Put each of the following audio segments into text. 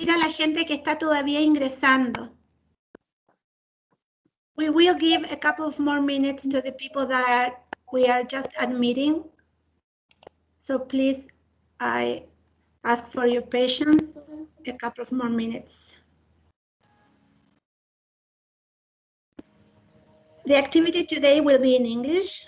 a la gente que está todavía ingresando. We will give a couple of more minutes to the people that we are just admitting. So please, I ask for your patience, a couple of more minutes. The activity today will be in English.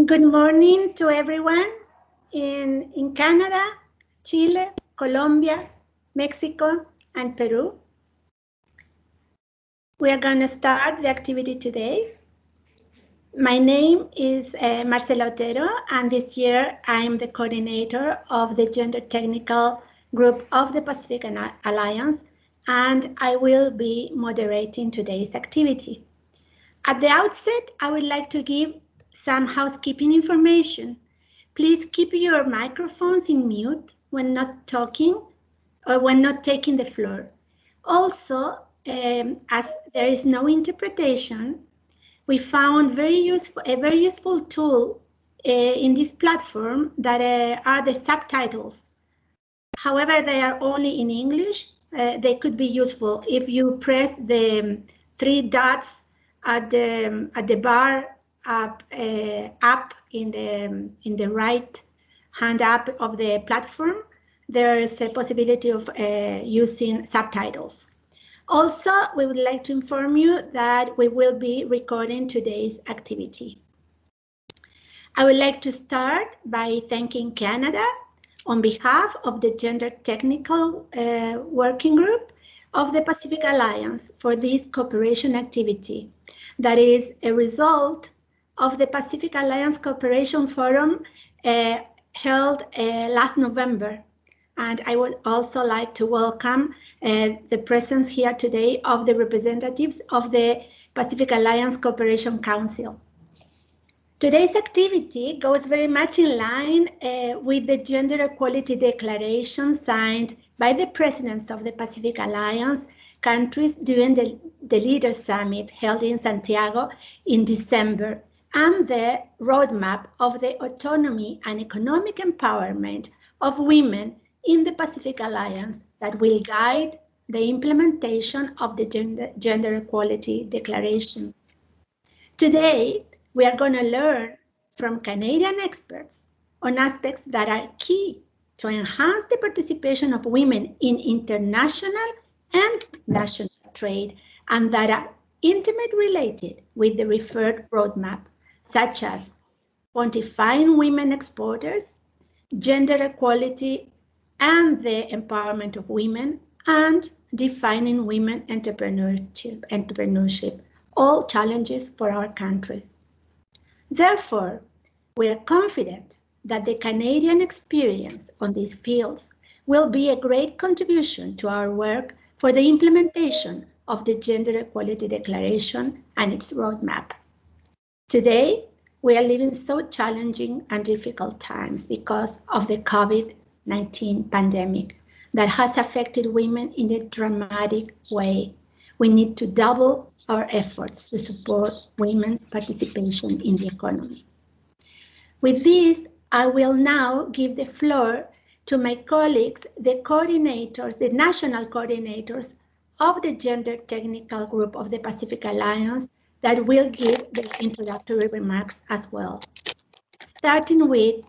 Good morning to everyone in Canada, Chile, Colombia, Mexico, and Peru. We are going to start the activity today. My name is Marcela Otero, and this year I am the coordinator of the Gender Technical Group of the Pacific Alliance, and I will be moderating today's activity. At the outset, I would like to give some housekeeping information. Please keep your microphones in mute when not talking or when not taking the floor. Also, as there is no interpretation, we found a very useful tool in this platform that are the subtitles. However, they are only in English. They could be useful if you press the three dots at the bar up in the right hand up of the platform. There is a possibility of using subtitles. Also, we would like to inform you that we will be recording today's activity. I would like to start by thanking Canada on behalf of the Gender Technical Working Group of the Pacific Alliance for this cooperation activity. That is a result of the Pacific Alliance Cooperation Forum held last November. And I would also like to welcome the presence here today of the representatives of the Pacific Alliance Cooperation Council. Today's activity goes very much in line with the Gender Equality Declaration signed by the presidents of the Pacific Alliance countries during the Leaders Summit held in Santiago in December, and the roadmap of the autonomy and economic empowerment of women in the Pacific Alliance that will guide the implementation of the Gender Equality Declaration. Today, we are going to learn from Canadian experts on aspects that are key to enhance the participation of women in international and national trade, and that are intimately related with the referred roadmap, such as quantifying women exporters, gender equality and the empowerment of women, and defining women entrepreneurship, all challenges for our countries. Therefore, we are confident that the Canadian experience on these fields will be a great contribution to our work for the implementation of the Gender Equality Declaration and its roadmap. Today, we are living so challenging and difficult times because of the COVID-19 pandemic that has affected women in a dramatic way. We need to double our efforts to support women's participation in the economy. With this, I will now give the floor to my colleagues, the coordinators, the national coordinators of the Gender Technical Group of the Pacific Alliance, that will give the introductory remarks as well. Starting with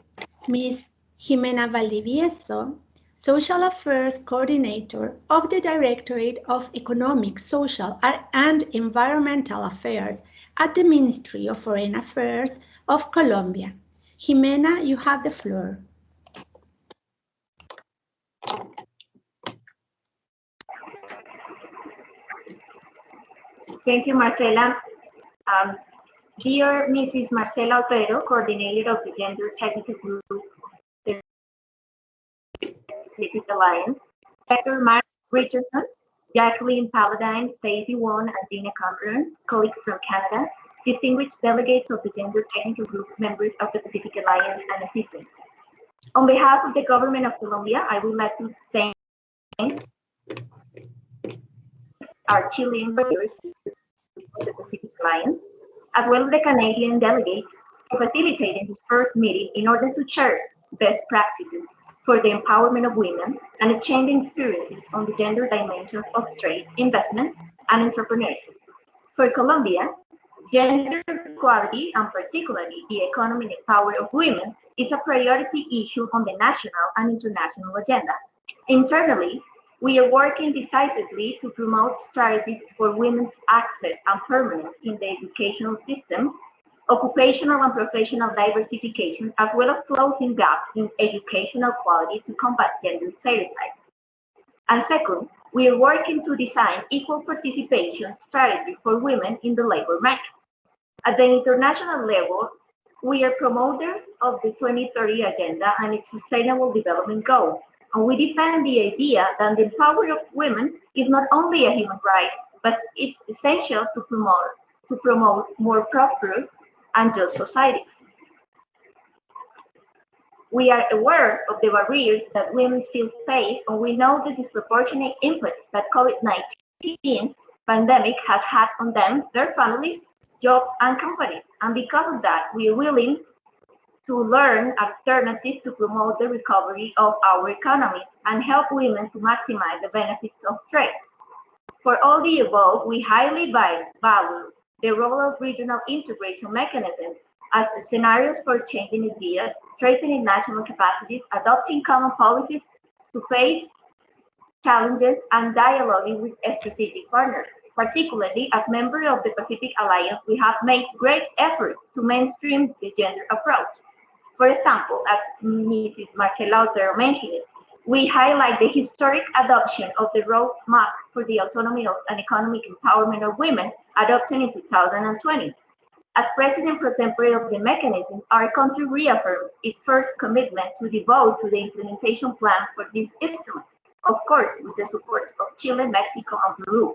Ms. Jimena Valdivieso, Social Affairs Coordinator of the Directorate of Economic, Social, and Environmental Affairs at the Ministry of Foreign Affairs of Colombia. Jimena, you have the floor. Thank you, Marcela. Dear Mrs. Marcela Otero, Coordinator of the Gender Technical Group, the Pacific Alliance, Dr. Mark Richardson, Jacqueline Paladine, Stacey Wong, and Dina Cameron, colleagues from Canada, distinguished delegates of the Gender Technical Group, members of the Pacific Alliance, and assistants. On behalf of the government of Colombia, I would like to thank our Chilean brothers of the Pacific Alliance, as well as the Canadian delegates, for facilitating this first meeting in order to share best practices for the empowerment of women and exchanging experiences on the gender dimensions of trade, investment, and entrepreneurship. For Colombia, gender equality, and particularly the economic power of women, is a priority issue on the national and international agenda. Internally, we are working decisively to promote strategies for women's access and permanence in the educational system, occupational and professional diversification, as well as closing gaps in educational quality to combat gender stereotypes. And second, we are working to design equal participation strategies for women in the labor market. At the international level, we are promoters of the 2030 Agenda and its Sustainable Development Goals, and we defend the idea that the power of women is not only a human right, but it's essential to promote more prosperous and just societies. We are aware of the barriers that women still face, and we know the disproportionate impact that COVID-19 pandemic has had on them, their families, jobs, and companies. And because of that, we are willing to learn alternatives to promote the recovery of our economy and help women to maximize the benefits of trade. For all the above, we highly value the role of regional integration mechanisms as scenarios for changing ideas, strengthening national capacities, adopting common policies to face challenges, and dialoguing with strategic partners. Particularly, as members of the Pacific Alliance, we have made great efforts to mainstream the gender approach. For example, as Mrs. Marcela Otero mentioned, we highlight the historic adoption of the roadmap for the Autonomy and Economic Empowerment of Women, adopted in 2020. As President pro tempore of the mechanism, our country reaffirmed its first commitment to devote to the implementation plan for this instrument, of course with the support of Chile, Mexico, and Peru.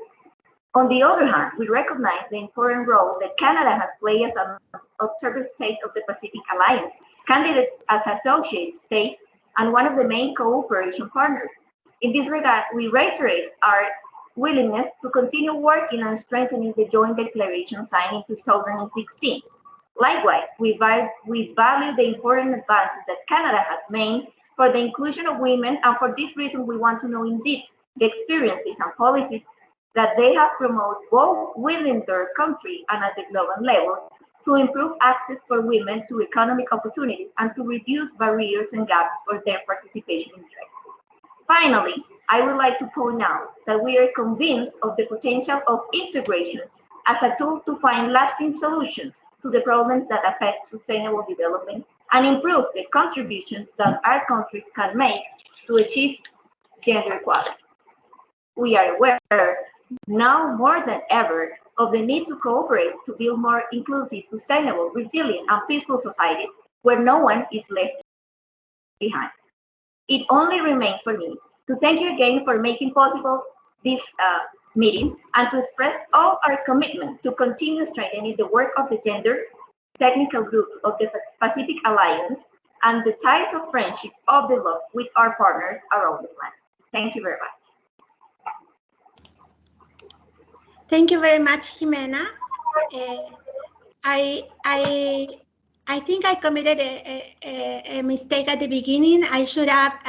On the other hand, we recognize the important role that Canada has played as an observer state of the Pacific Alliance, candidate as associate state, and one of the main cooperation partners. In this regard, we reiterate our willingness to continue working on strengthening the joint declaration signed in 2016. Likewise, we value the important advances that Canada has made for the inclusion of women, and for this reason we want to know indeed the experiences and policies that they have promoted both within their country and at the global level to improve access for women to economic opportunities and to reduce barriers and gaps for their participation in trade. Finally, I would like to point out that we are convinced of the potential of integration as a tool to find lasting solutions to the problems that affect sustainable development and improve the contributions that our countries can make to achieve gender equality. We are aware now more than ever of the need to cooperate to build more inclusive, sustainable, resilient, and peaceful societies where no one is left behind. It only remains for me to thank you again for making possible this meeting and to express all our commitment to continue strengthening the work of the Gender Technical Group of the Pacific Alliance and the ties of friendship of the law with our partners around the planet. Thank you very much. Thank you very much, Jimena. I think I committed a mistake at the beginning. I should have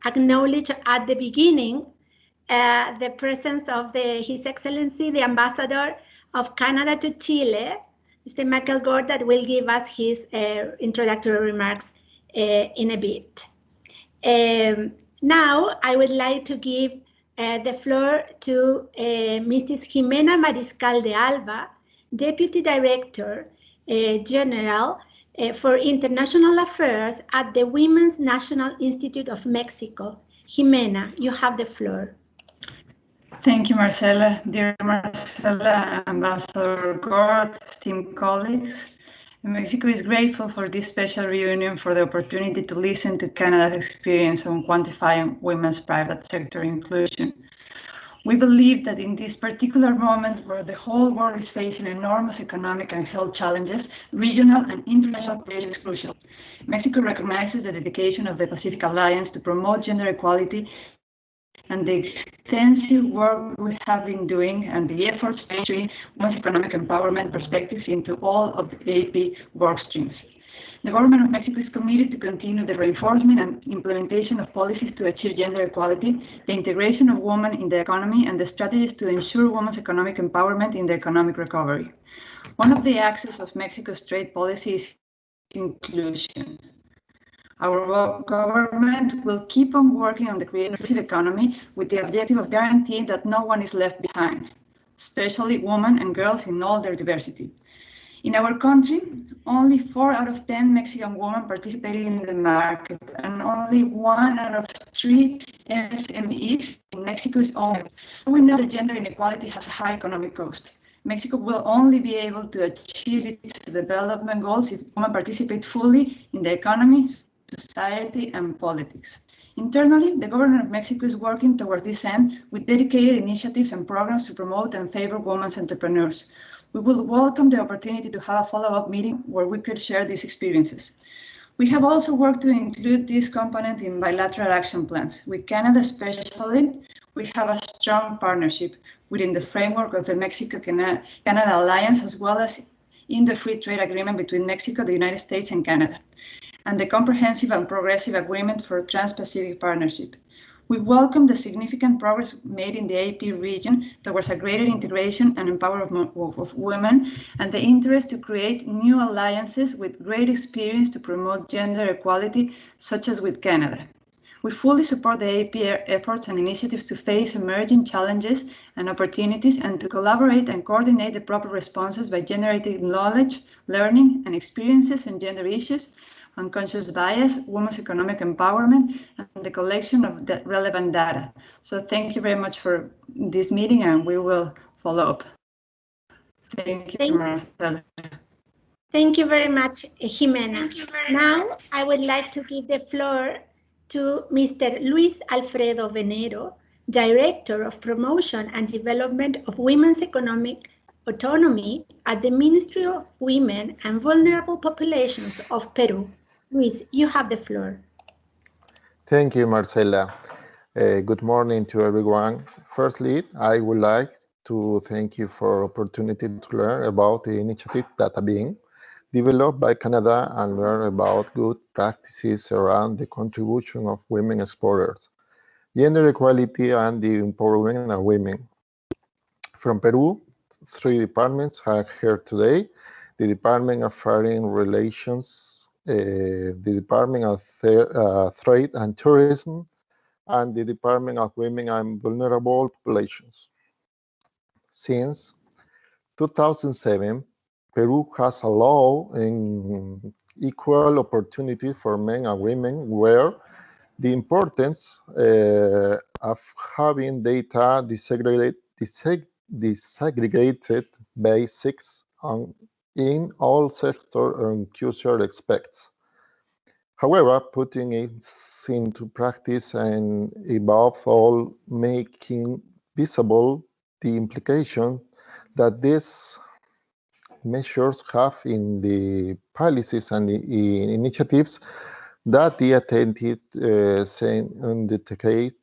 acknowledged at the beginning the presence of His Excellency, the Ambassador of Canada to Chile, Mr. Michael Gord, that will give us his introductory remarks in a bit. Now, I would like to give the floor to Mrs. Jimena Mariscal de Alba, Deputy Director General for International Affairs at the Women's National Institute of Mexico. Jimena, you have the floor. Thank you, Marcela. Dear Marcela, Ambassador Gord, esteemed colleagues, Mexico is grateful for this special reunion for the opportunity to listen to Canada's experience on quantifying women's private sector inclusion. We believe that in this particular moment where the whole world is facing enormous economic and health challenges, regional and international cooperation is crucial. Mexico recognizes the dedication of the Pacific Alliance to promote gender equality and the extensive work we have been doing and the efforts to integrate women's economic empowerment perspectives into all of the AP work streams. The government of Mexico is committed to continue the reinforcement and implementation of policies to achieve gender equality, the integration of women in the economy, and the strategies to ensure women's economic empowerment in the economic recovery. One of the axes of Mexico's trade policy is inclusion. Our government will keep on working on the creative economy with the objective of guaranteeing that no one is left behind, especially women and girls in all their diversity. In our country, only 4 out of 10 Mexican women participated in the market, and only 1 out of 3 SMEs in Mexico is owned. We know that gender inequality has a high economic cost. Mexico will only be able to achieve its development goals if women participate fully in the economy, society, and politics. Internally, the government of Mexico is working towards this end with dedicated initiatives and programs to promote and favor women's entrepreneurs. We will welcome the opportunity to have a follow-up meeting where we could share these experiences. We have also worked to include this component in bilateral action plans. With Canada especially, we have a strong partnership within the framework of the Mexico-Canada Alliance, as well as in the free trade agreement between Mexico, the United States, and Canada, and the Comprehensive and Progressive Agreement for Trans-Pacific Partnership. We welcome the significant progress made in the AP region towards a greater integration and empowerment of women, and the interest to create new alliances with great experience to promote gender equality, such as with Canada. We fully support the AP efforts and initiatives to face emerging challenges and opportunities and to collaborate and coordinate the proper responses by generating knowledge, learning, and experiences on gender issues unconscious bias, women's economic empowerment, and the collection of the relevant data. So thank you very much for this meeting, and we will follow up. Thank you, Marcela. Thank you very much, Jimena. Now, I would like to give the floor to Mr. Luis Alfredo Venero, Director of Promotion and Development of Women's Economic Autonomy at the Ministry of Women and Vulnerable Populations of Peru. Luis, you have the floor. Thank you, Marcela. Good morning to everyone. Firstly, I would like to thank you for the opportunity to learn about the initiative that are being developed by Canada and learn about good practices around the contribution of women exporters, gender equality, and the empowerment of women. From Peru, 3 departments are here today: the Department of Foreign Relations, the Department of Trade and Tourism, and the Department of Women and Vulnerable Populations. Since 2007, Peru has a law in equal opportunity for men and women, where the importance of having data disaggregated basics in all sectors and crucial aspects. However, putting it into practice and above all making visible the implication that these measures have in the policies and the initiatives that the attended indicate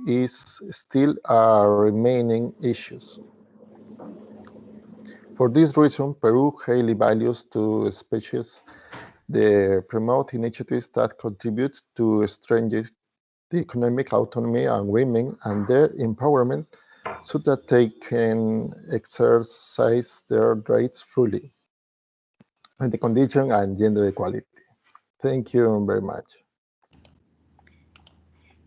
is still a remaining issues. For this reason, Peru highly values two species the promote initiatives that contribute to strengthen the economic autonomy of women and their empowerment so that they can exercise their rights fully and the condition and gender equality. Thank you very much.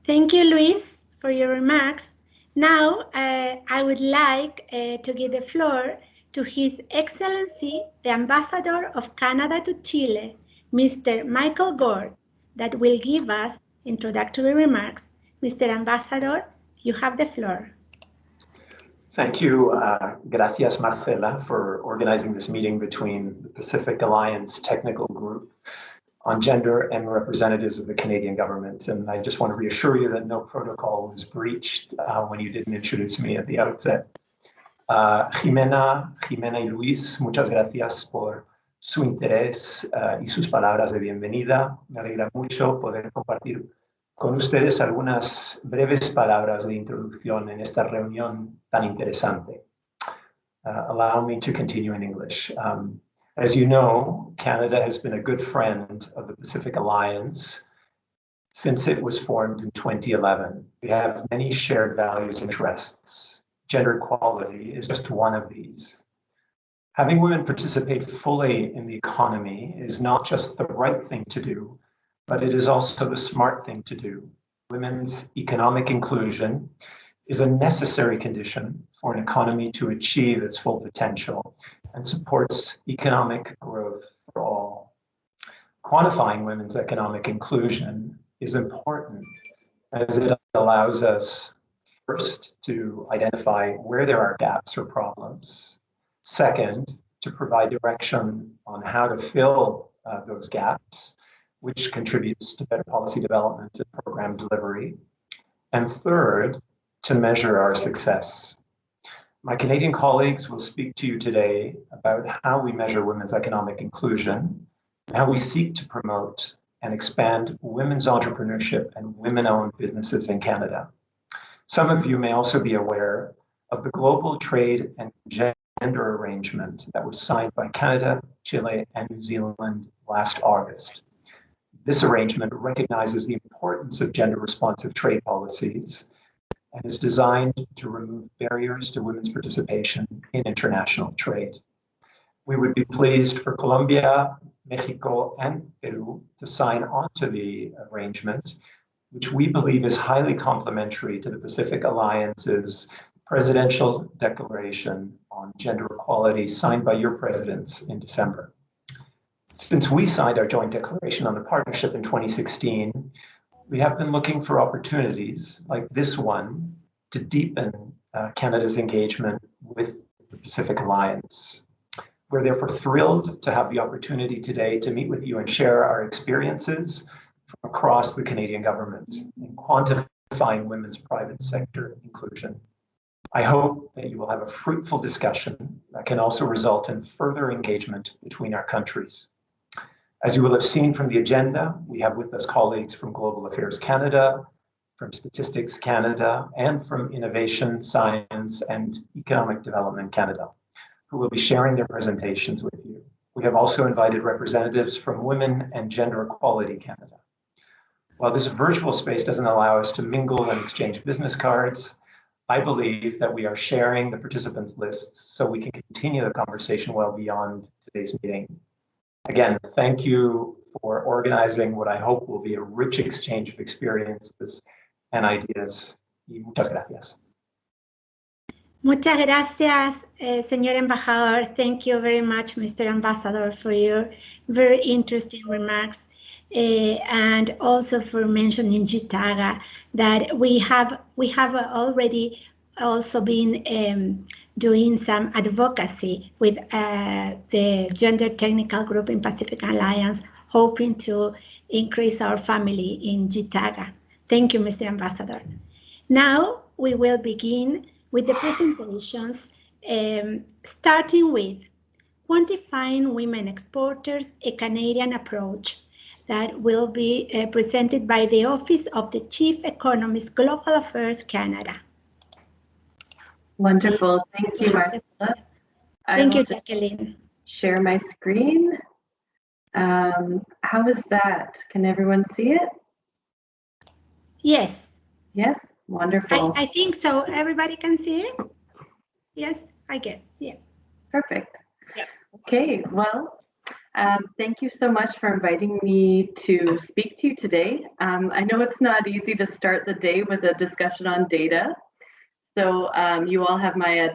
Thank you, Luis, for your remarks. Now, I would like to give the floor to His Excellency, the Ambassador of Canada to Chile, Mr. Michael Gord, that will give us introductory remarks. Mr. Ambassador, you have the floor. Thank you. Gracias, Marcela, for organizing this meeting between the Pacific Alliance Technical Group on Gender and representatives of the Canadian government. And I just want to reassure you that no protocol was breached when you didn't introduce me at the outset. Jimena y Luis, muchas gracias por su interés y sus palabras de bienvenida. Me alegra mucho poder compartir con ustedes algunas breves palabras de introducción en esta reunión tan interesante. Allow me to continue in English. As you know, Canada has been a good friend of the Pacific Alliance since it was formed in 2011. We have many shared values and interests. Gender equality is just one of these. Having women participate fully in the economy is not just the right thing to do, but it is also the smart thing to do. Women's economic inclusion is a necessary condition for an economy to achieve its full potential and supports economic growth for all. Quantifying women's economic inclusion is important as it allows us first to identify where there are gaps or problems. Second, to provide direction on how to fill those gaps, which contributes to better policy development and program delivery. And third, to measure our success. My Canadian colleagues will speak to you today about how we measure women's economic inclusion and how we seek to promote and expand women's entrepreneurship and women-owned businesses in Canada. Some of you may also be aware of the Global Trade and Gender Arrangement that was signed by Canada, Chile, and New Zealand last August. This arrangement recognizes the importance of gender-responsive trade policies and is designed to remove barriers to women's participation in international trade. We would be pleased for Colombia, Mexico, and Peru to sign on to the arrangement, which we believe is highly complementary to the Pacific Alliance's presidential declaration on gender equality signed by your presidents in December. Since we signed our joint declaration on the partnership in 2016, we have been looking for opportunities like this one to deepen Canada's engagement with the Pacific Alliance. We're therefore thrilled to have the opportunity today to meet with you and share our experiences from across the Canadian government in quantifying women's private sector inclusion. I hope that you will have a fruitful discussion that can also result in further engagement between our countries. As you will have seen from the agenda, we have with us colleagues from Global Affairs Canada, from Statistics Canada, and from Innovation, Science, and Economic Development Canada, who will be sharing their presentations with you. We have also invited representatives from Women and Gender Equality Canada. While this virtual space doesn't allow us to mingle and exchange business cards, I believe that we are sharing the participants lists so we can continue the conversation well beyond today's meeting. Again, thank you for organizing what I hope will be a rich exchange of experiences and ideas. Y muchas gracias. Muchas gracias, señor embajador. Thank you very much, Mr. Ambassador, for your very interesting remarks, and also for mentioning Jitaga, that we have already also been doing some advocacy with the Gender Technical Group in Pacific Alliance, hoping to increase our family in Jitaga. Thank you, Mr. Ambassador. Now we will begin with the presentations, starting with Quantifying Women Exporters, a Canadian Approach, that will be presented by the Office of the Chief Economist, Global Affairs Canada. Wonderful. Thank you, Marcela. Thank you, Jacqueline. Share my screen. How is that? Can everyone see it? Yes. Yes, wonderful. I think so. Everybody can see it? Yes, I guess. Yeah. Perfect. Yes. Okay, well, thank you so much for inviting me to speak to you today. I know it's not easy to start the day with a discussion on data. So you all have my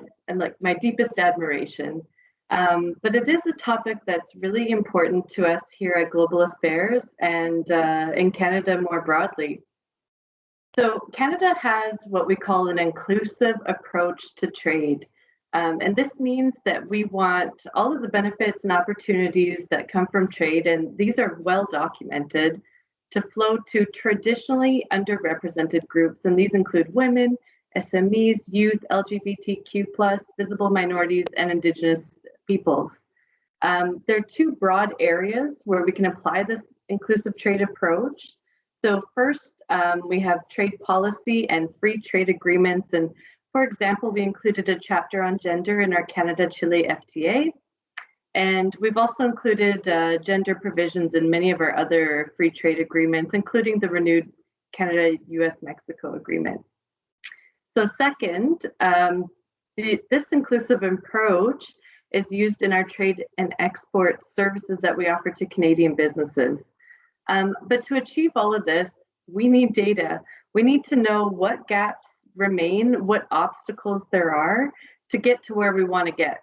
deepest admiration. But it is a topic that's really important to us here at Global Affairs and in Canada more broadly. So Canada has what we call an inclusive approach to trade. And this means that we want all of the benefits and opportunities that come from trade, and these are well documented, to flow to traditionally underrepresented groups. And these include women, SMEs, youth, LGBTQ+, visible minorities, and Indigenous peoples. There are two broad areas where we can apply this inclusive trade approach. So first, we have trade policy and free trade agreements. And for example, we included a chapter on gender in our Canada-Chile FTA. And we've also included gender provisions in many of our other free trade agreements, including the renewed Canada-US-Mexico agreement. So second, this inclusive approach is used in our trade and export services that we offer to Canadian businesses. But to achieve all of this, we need data. We need to know what gaps remain, what obstacles there are to get to where we want to get.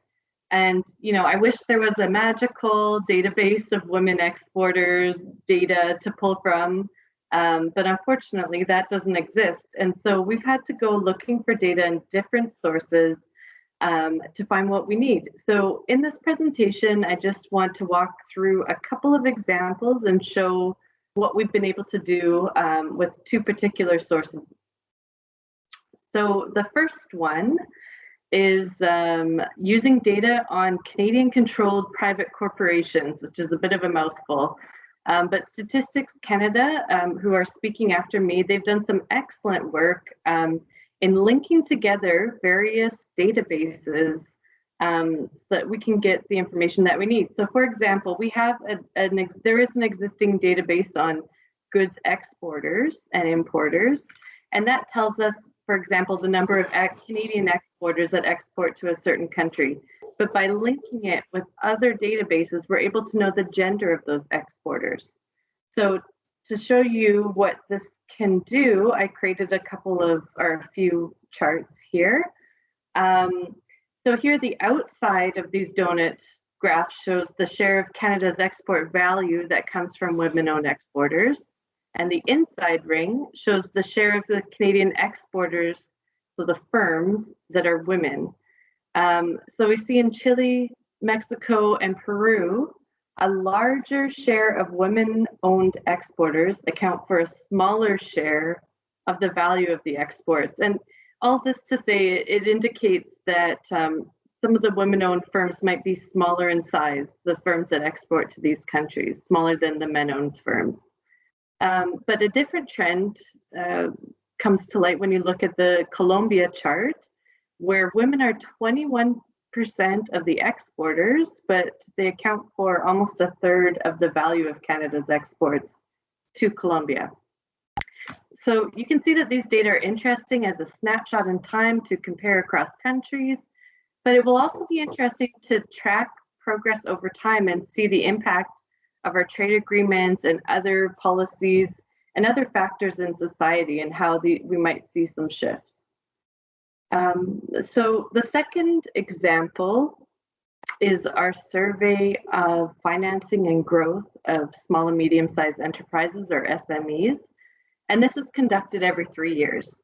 And, you know, I wish there was a magical database of women exporters data to pull from, but unfortunately that doesn't exist. And so we've had to go looking for data in different sources to find what we need. So in this presentation, I just want to walk through a couple of examples and show what we've been able to do with two particular sources. So the first one is using data on Canadian-controlled private corporations, which is a bit of a mouthful. But Statistics Canada, who are speaking after me, they've done some excellent work in linking together various databases so that we can get the information that we need. So for example, we have there is an existing database on goods exporters and importers, and that tells us, for example, the number of Canadian exporters that export to a certain country. But by linking it with other databases, we're able to know the gender of those exporters. So to show you what this can do, I created a few charts here. So here, the outside of these donut graph shows the share of Canada's export value that comes from women-owned exporters. And the inside ring shows the share of the Canadian exporters, so the firms that are women. So we see in Chile, Mexico, and Peru, a larger share of women-owned exporters account for a smaller share of the value of the exports. And all this to say, it indicates that some of the women-owned firms might be smaller in size, the firms that export to these countries, smaller than the men-owned firms. But a different trend comes to light when you look at the Colombia chart, where women are 21% of the exporters, but they account for almost a third of the value of Canada's exports to Colombia. So you can see that these data are interesting as a snapshot in time to compare across countries, but it will also be interesting to track progress over time and see the impact of our trade agreements and other policies and other factors in society and how we might see some shifts. So the second example is our survey of financing and growth of small and medium-sized enterprises, or SMEs. And this is conducted every 3 years.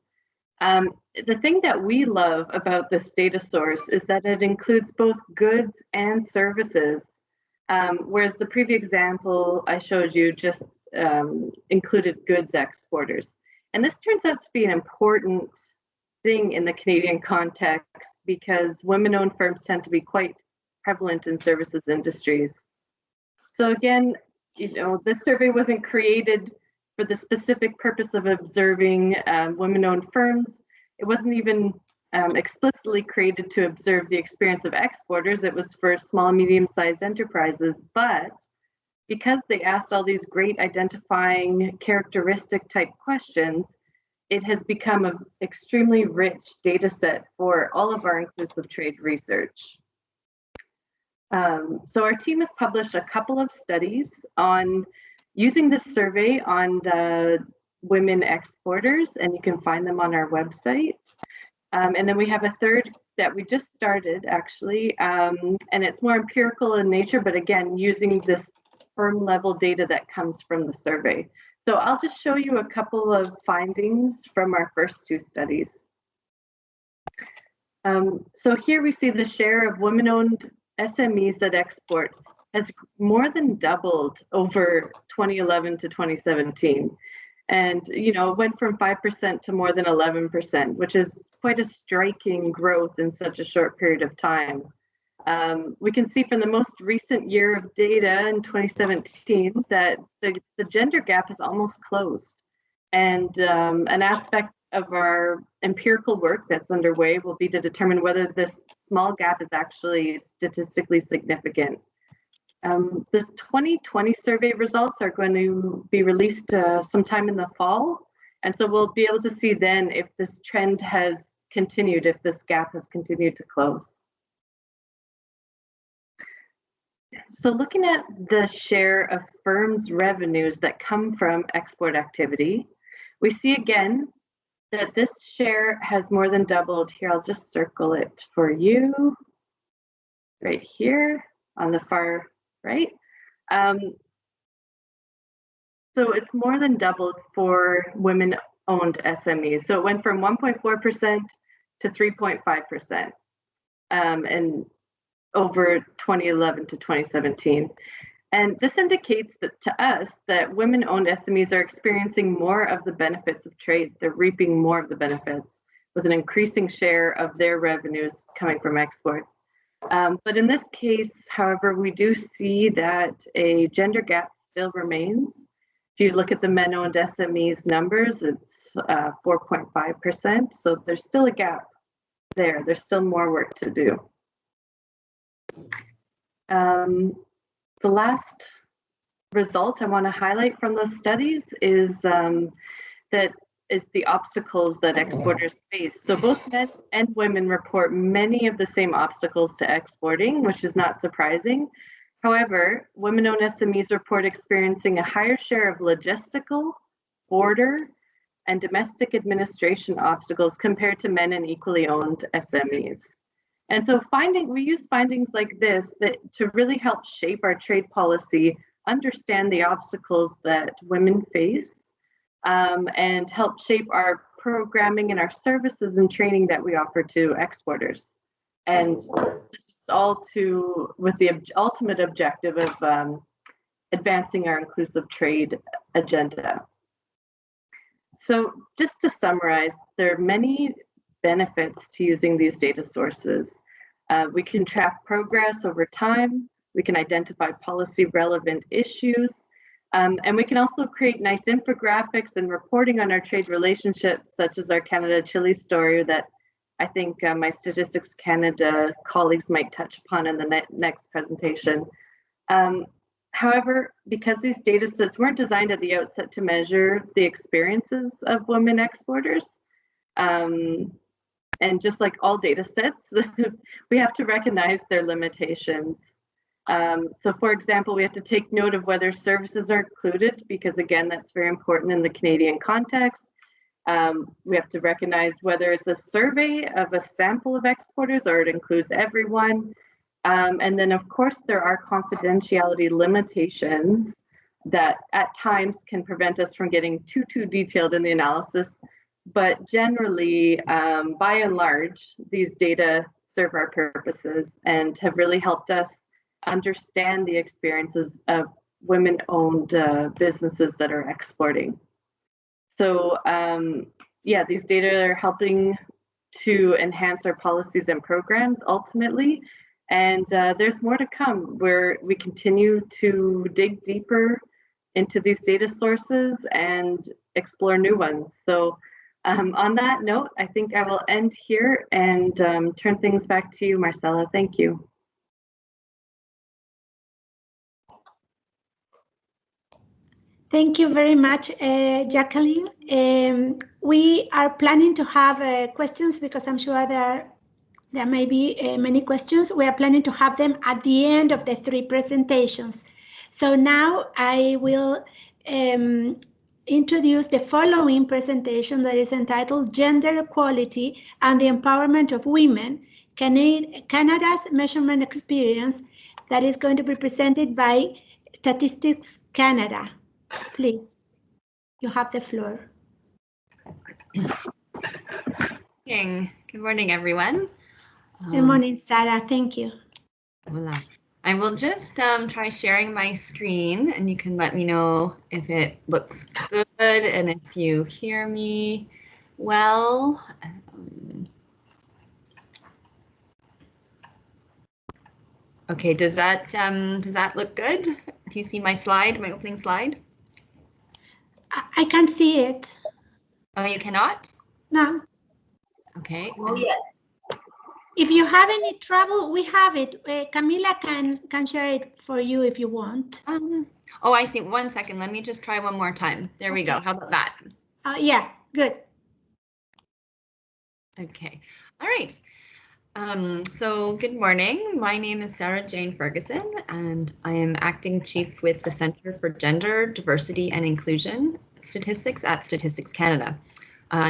The thing that we love about this data source is that it includes both goods and services, whereas the previous example I showed you just included goods exporters. And this turns out to be an important thing in the Canadian context because women-owned firms tend to be quite prevalent in services industries. So again, this survey wasn't created for the specific purpose of observing women-owned firms. It wasn't even explicitly created to observe the experience of exporters. It was for small and medium-sized enterprises, but because they asked all these great identifying characteristic type questions, it has become an extremely rich data set for all of our inclusive trade research. So our team has published a couple of studies on using this survey on the women exporters, and you can find them on our website. And then we have a third that we just started actually, and it's more empirical in nature, but again, using this firm level data that comes from the survey. So I'll just show you a couple of findings from our first two studies. So here we see the share of women-owned SMEs that export has more than doubled over 2011 to 2017. And it went from 5% to more than 11%, which is quite a striking growth in such a short period of time. We can see from the most recent year of data in 2017 that the gender gap is almost closed. And an aspect of our empirical work that's underway will be to determine whether this small gap is actually statistically significant. The 2020 survey results are going to be released sometime in the fall. And so we'll be able to see then if this trend has continued, if this gap has continued to close. So looking at the share of firms' revenues that come from export activity, we see again that this share has more than doubled. Here, I'll just circle it for you right here on the far right. So it's more than doubled for women-owned SMEs. So it went from 1.4% to 3.5%. And over 2011 to 2017. And this indicates that to us that women-owned SMEs are experiencing more of the benefits of trade. They're reaping more of the benefits with an increasing share of their revenues coming from exports. But in this case, however, we do see that a gender gap still remains. If you look at the men-owned SMEs numbers, it's 4.5%. So there's still a gap there. There's still more work to do. The last result I want to highlight from those studies is the obstacles that exporters face. So both men and women report many of the same obstacles to exporting, which is not surprising. However, women-owned SMEs report experiencing a higher share of logistical, border, and domestic administration obstacles compared to men and equally owned SMEs. And so we use findings like this to really help shape our trade policy, understand the obstacles that women face, and help shape our programming and our services and training that we offer to exporters. And this is all with the ultimate objective of advancing our inclusive trade agenda. So just to summarize, there are many benefits to using these data sources. We can track progress over time, we can identify policy relevant issues, and we can also create nice infographics and reporting on our trade relationships, such as our Canada-Chile story that I think my Statistics Canada colleagues might touch upon in the next presentation. However, because these data sets weren't designed at the outset to measure the experiences of women exporters, and just like all data sets, we have to recognize their limitations. So for example, we have to take note of whether services are included, because again, that's very important in the Canadian context. We have to recognize whether it's a survey of a sample of exporters or it includes everyone. And then of course, there are confidentiality limitations that at times can prevent us from getting too detailed in the analysis. But generally, by and large, these data serve our purposes and have really helped us understand the experiences of women-owned businesses that are exporting. So yeah, these data are helping to enhance our policies and programs ultimately. And there's more to come where we continue to dig deeper into these data sources and explore new ones. So on that note, I think I will end here and turn things back to you, Marcella. Thank you. Thank you very much, Jacqueline. We are planning to have questions because I'm sure there may be many questions. We are planning to have them at the end of the 3 presentations. So now I will introduce the following presentation that is entitled Gender Equality and the Empowerment of Women, Canada's Measurement Experience, that is going to be presented by Statistics Canada. Please, you have the floor. Good morning, everyone. Good morning, Sarah. Thank you. Voila. I will just try sharing my screen, and you can let me know if it looks good and if you hear me well. Okay, does that look good? Do you see my slide, my opening slide? I can't see it. Oh, you cannot? No. Okay. Oh, yeah. If you have any trouble, we have it. Camila can share it for you if you want. Oh, I see. 1 second. Let me just try one more time. There we go. How about that? Yeah, good. Okay. All right. So good morning. My name is Sarah Jane Ferguson, and I am acting chief with the Centre for Gender, Diversity and Inclusion Statistics at Statistics Canada.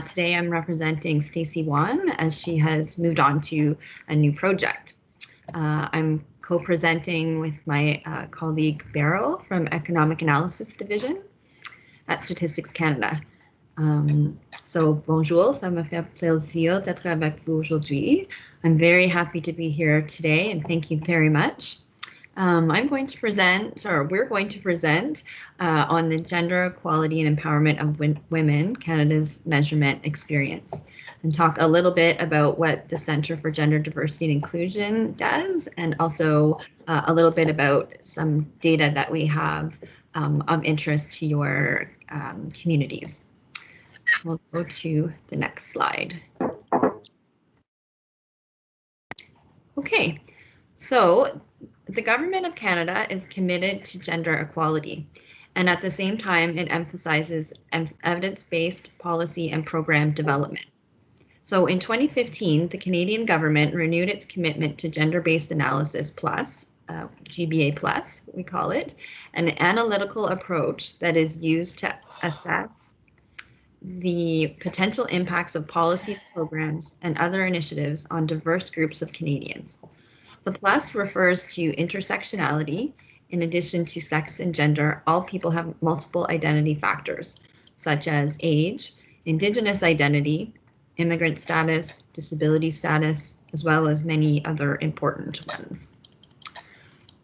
Today I'm representing Stacey Wan as she has moved on to a new project. I'm co-presenting with my colleague Beryl from Economic Analysis Division at Statistics Canada. So bonjour, ça me fait plaisir d'être avec vous aujourd'hui. I'm very happy to be here today and thank you very much. I'm going to present, or we're going to present on the gender equality and empowerment of women, Canada's measurement experience, and talk a little bit about what the Centre for Gender Diversity and Inclusion does, and also a little bit about some data that we have of interest to your communities. So we'll go to the next slide. Okay, so the Government of Canada is committed to gender equality, and at the same time, it emphasizes evidence-based policy and program development. So in 2015, the Canadian government renewed its commitment to gender-based analysis plus, GBA plus, we call it, an analytical approach that is used to assess the potential impacts of policies, programs, and other initiatives on diverse groups of Canadians. The plus refers to intersectionality. In addition to sex and gender, all people have multiple identity factors, such as age, Indigenous identity, immigrant status, disability status, as well as many other important ones.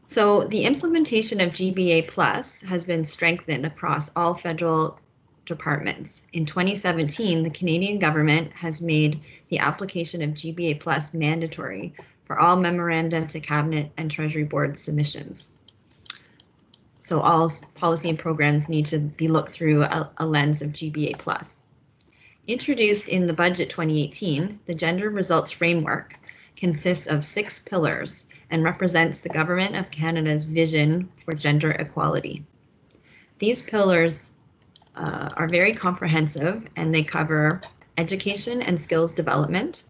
So the implementation of GBA Plus has been strengthened across all federal departments. In 2017, the Canadian government has made the application of GBA Plus mandatory for all memoranda to Cabinet and Treasury Board submissions. So all policy and programs need to be looked through a lens of GBA Plus. Introduced in the budget 2018, the Gender Results Framework consists of 6 pillars and represents the Government of Canada's vision for gender equality. These pillars are very comprehensive, and they cover education and skills development,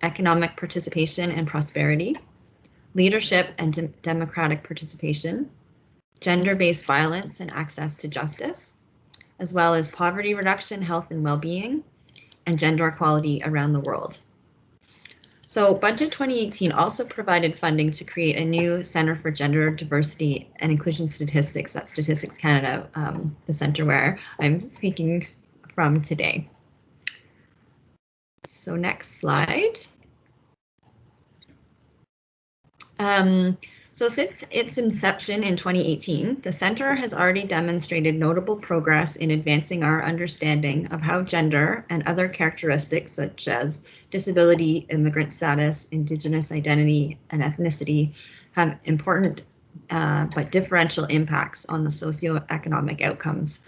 economic participation and prosperity, leadership and democratic participation, gender-based violence and access to justice, as well as poverty reduction, health and well-being, and gender equality around the world. So Budget 2018 also provided funding to create a new Centre for Gender Diversity and Inclusion Statistics at Statistics Canada, the centre where I'm speaking from today. So next slide. So since its inception in 2018, the Centre has already demonstrated notable progress in advancing our understanding of how gender and other characteristics such as disability, immigrant status, Indigenous identity, and ethnicity have important but differential impacts on the socioeconomic outcomes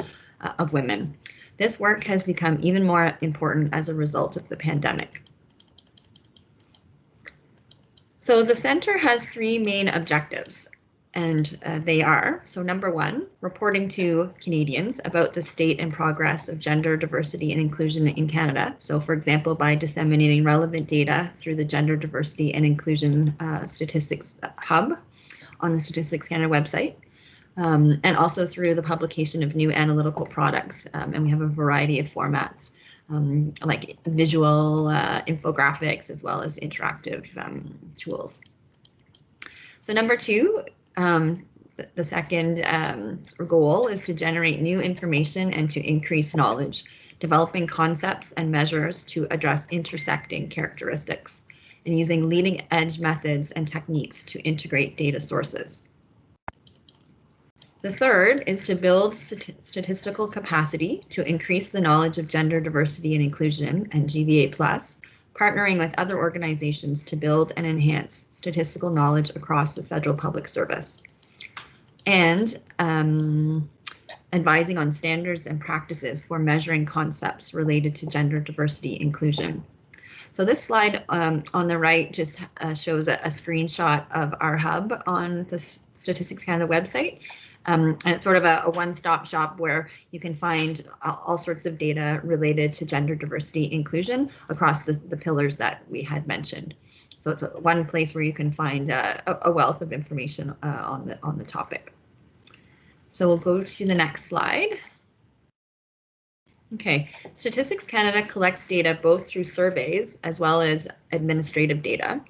of women. This work has become even more important as a result of the pandemic. So the Centre has 3 main objectives, and they are, so number 1, reporting to Canadians about the state and progress of gender diversity and inclusion in Canada. So for example, by disseminating relevant data through the Gender Diversity and Inclusion Statistics Hub on the Statistics Canada website, and also through the publication of new analytical products. And we have a variety of formats, like visual infographics, as well as interactive tools. So number 2, the second goal is to generate new information and to increase knowledge, developing concepts and measures to address intersecting characteristics, and using leading edge methods and techniques to integrate data sources. The third is to build statistical capacity to increase the knowledge of gender diversity and inclusion and GBA+, partnering with other organizations to build and enhance statistical knowledge across the federal public service, and advising on standards and practices for measuring concepts related to gender diversity inclusion. So this slide on the right just shows a screenshot of our hub on the Statistics Canada website. And it's sort of a one-stop shop where you can find all sorts of data related to gender diversity inclusion across the pillars that we had mentioned. So it's one place where you can find a wealth of information on the topic. So we'll go to the next slide. Okay, Statistics Canada collects data both through surveys as well as administrative data,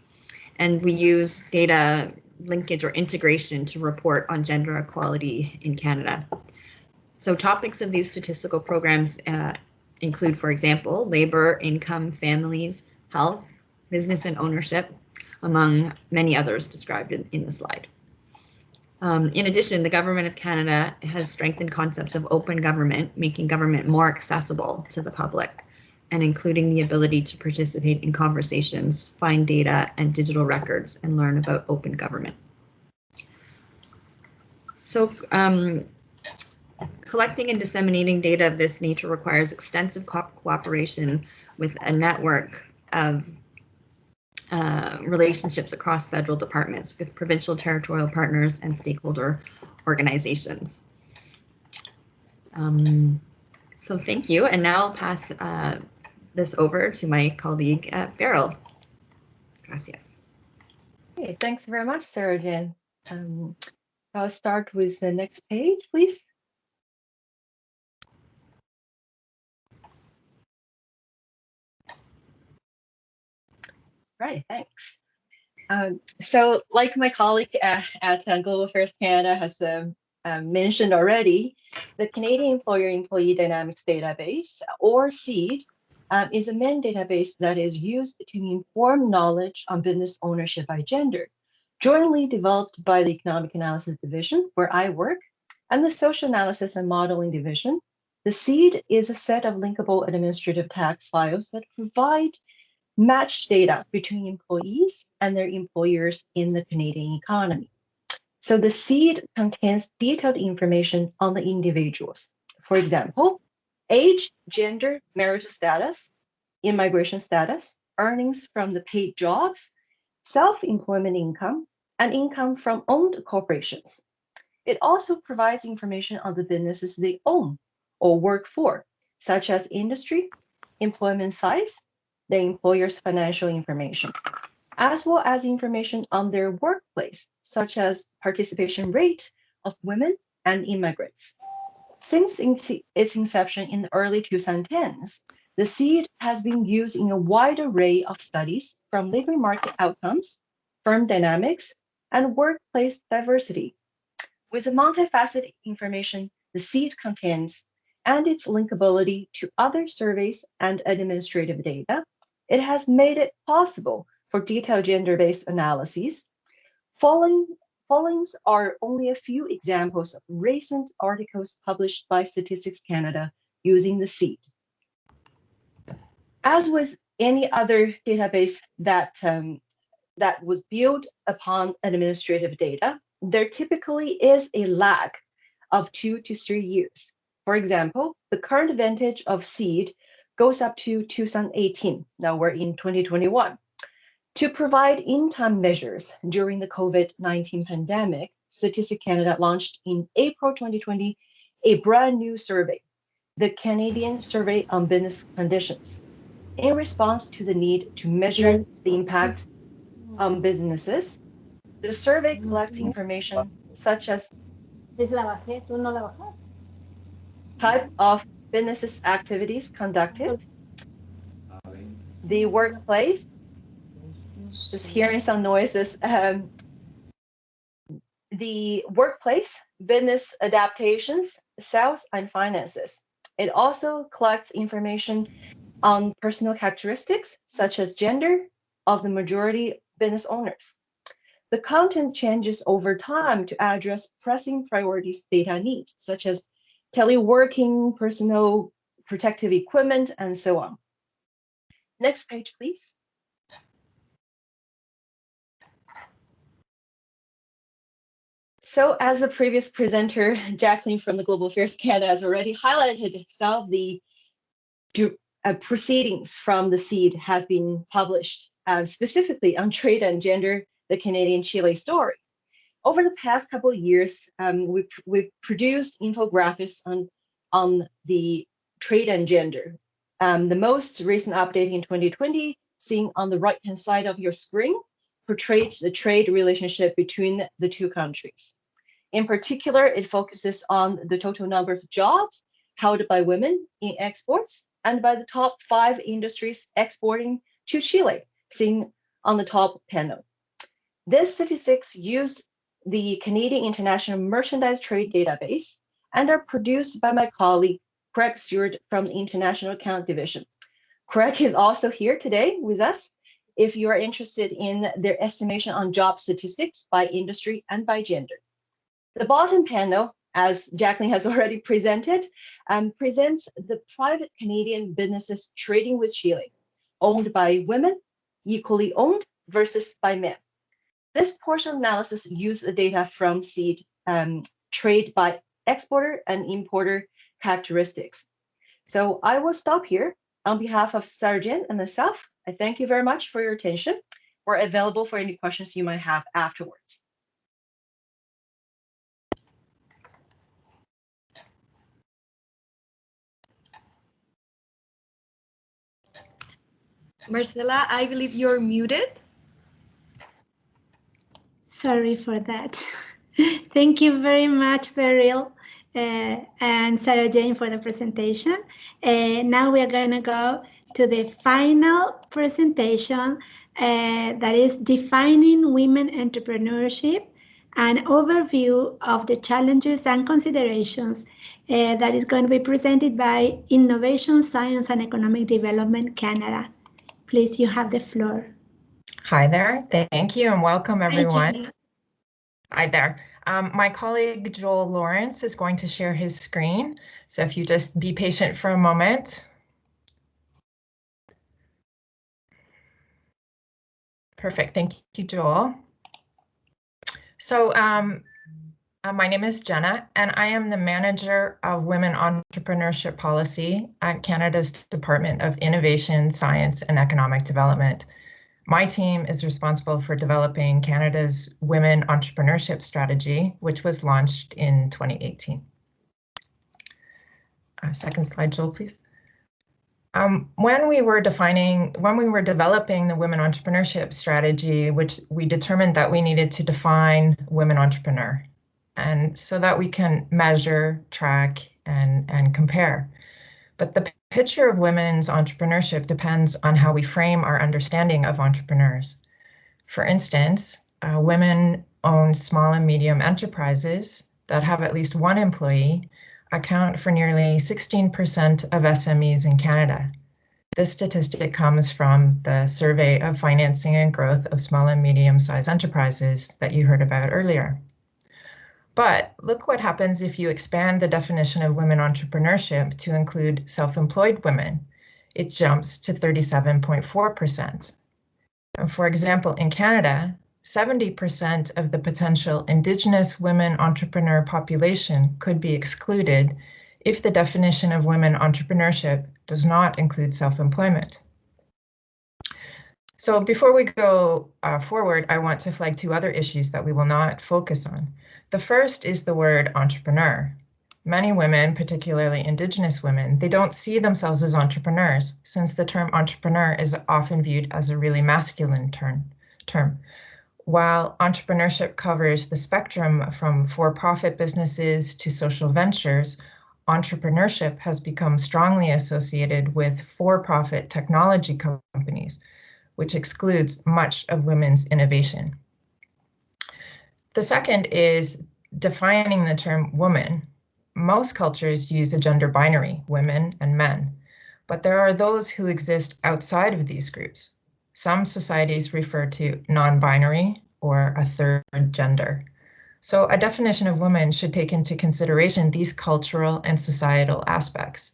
and we use data linkage or integration to report on gender equality in Canada. So topics of these statistical programs include, for example, labor, income, families, health, business and ownership, among many others described in the slide. In addition, the Government of Canada has strengthened concepts of open government, making government more accessible to the public, and including the ability to participate in conversations, find data and digital records, and learn about open government. So collecting and disseminating data of this nature requires extensive cooperation with a network of relationships across federal departments with provincial, territorial partners and stakeholder organizations. So thank you, and now I'll pass this over to my colleague Beryl. Gracias. Okay, thanks very much, Sarah Jane. I'll start with the next page, please. Right, thanks. So like my colleague at Global Affairs Canada has mentioned already, the Canadian Employer-Employee Dynamics Database, or SEED, is a main database that is used to inform knowledge on business ownership by gender, jointly developed by the Economic Analysis Division, where I work, and the Social Analysis and Modeling Division. The SEED is a set of linkable administrative tax files that provide match data between employees and their employers in the Canadian economy. So the SEED contains detailed information on the individuals. For example, age, gender, marital status, immigration status, earnings from the paid jobs, self-employment income, and income from owned corporations. It also provides information on the businesses they own or work for, such as industry, employment size, the employer's financial information, as well as information on their workplace, such as participation rate of women and immigrants. Since its inception in the early 2010s, the SEED has been used in a wide array of studies from labor market outcomes, firm dynamics, and workplace diversity. With the multifaceted information the SEED contains and its linkability to other surveys and administrative data, it has made it possible for detailed gender-based analyses. Followings are only a few examples of recent articles published by Statistics Canada using the SEED. As with any other database that was built upon administrative data, there typically is a lag of 2 to 3 years. For example, the current vintage of SEED goes up to 2018. Now we're in 2021. To provide in-time measures during the COVID-19 pandemic, Statistics Canada launched in April 2020 a brand new survey, the Canadian Survey on Business Conditions, in response to the need to measure the impact on businesses. The survey collects information such as type of businesses activities conducted, the workplace, just hearing some noises, the workplace, business adaptations, sales, and finances. It also collects information on personal characteristics such as gender of the majority business owners. The content changes over time to address pressing priorities data needs, such as teleworking, personal protective equipment, and so on. Next page, please. So as the previous presenter, Jacqueline from the Global Affairs Canada has already highlighted, some of the proceedings from the SEED has been published specifically on trade and gender, the Canadian-Chile story. Over the past couple of years, we've produced infographics on the trade and gender. The most recent update in 2020, seen on the right-hand side of your screen, portrays the trade relationship between the two countries. In particular, it focuses on the total number of jobs held by women in exports and by the top 5 industries exporting to Chile, seen on the top panel. This statistics used the Canadian International Merchandise Trade Database and are produced by my colleague, Craig Stewart from the International Account Division. Craig is also here today with us if you are interested in their estimation on job statistics by industry and by gender. The bottom panel, as Jacqueline has already presented, presents the private Canadian businesses trading with Chile, owned by women, equally owned versus by men. This portion analysis used the data from SEED, trade by exporter and importer characteristics. So I will stop here. On behalf of Sarah Jane and myself, I thank you very much for your attention. We're available for any questions you might have afterwards. Marcela, I believe you're muted. Sorry for that. Thank you very much, Beryl and Sarah Jane for the presentation. Now we are going to go to the final presentation that is defining women entrepreneurship, an overview of the challenges and considerations that is going to be presented by Innovation, Science and Economic Development Canada. Please, you have the floor. Hi there. Thank you and welcome everyone. Hi, Hi there. My colleague Joel Lawrence is going to share his screen. So if you just be patient for a moment. Perfect. Thank you, Joel. So my name is Jenna, and I am the Manager of Women Entrepreneurship Policy at Canada's Department of Innovation, Science and Economic Development. My team is responsible for developing Canada's Women Entrepreneurship Strategy, which was launched in 2018. Second slide, Joel, please. When we were developing the Women Entrepreneurship Strategy, which we determined that we needed to define women entrepreneur, and so that we can measure, track, and compare. But the picture of women's entrepreneurship depends on how we frame our understanding of entrepreneurs. For instance, women-owned small and medium enterprises that have at least one employee account for nearly 16% of SMEs in Canada. This statistic comes from the Survey of Financing and Growth of Small and Medium-Sized Enterprises that you heard about earlier. But look what happens if you expand the definition of women entrepreneurship to include self-employed women. It jumps to 37.4%. And for example, in Canada, 70% of the potential Indigenous women entrepreneur population could be excluded if the definition of women entrepreneurship does not include self-employment. So before we go forward, I want to flag two other issues that we will not focus on. The first is the word entrepreneur. Many women, particularly Indigenous women, they don't see themselves as entrepreneurs, since the term entrepreneur is often viewed as a really masculine term. While entrepreneurship covers the spectrum from for-profit businesses to social ventures, entrepreneurship has become strongly associated with for-profit technology companies, which excludes much of women's innovation. The second is defining the term woman. Most cultures use a gender binary, women and men, but there are those who exist outside of these groups. Some societies refer to non-binary or a third gender. So a definition of woman should take into consideration these cultural and societal aspects.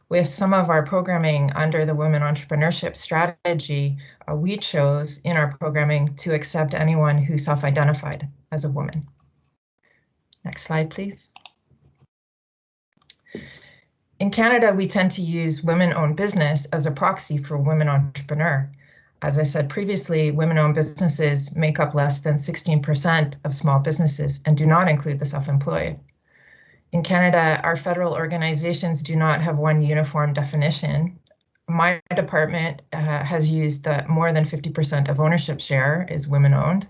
With some of our programming under the Women Entrepreneurship Strategy, we chose in our programming to accept anyone who self-identified as a woman. Next slide, please. In Canada, we tend to use women-owned business as a proxy for women entrepreneur. As I said previously, women-owned businesses make up less than 16% of small businesses and do not include the self-employed. In Canada, our federal organizations do not have one uniform definition. My department has used that more than 50% of ownership share is women-owned,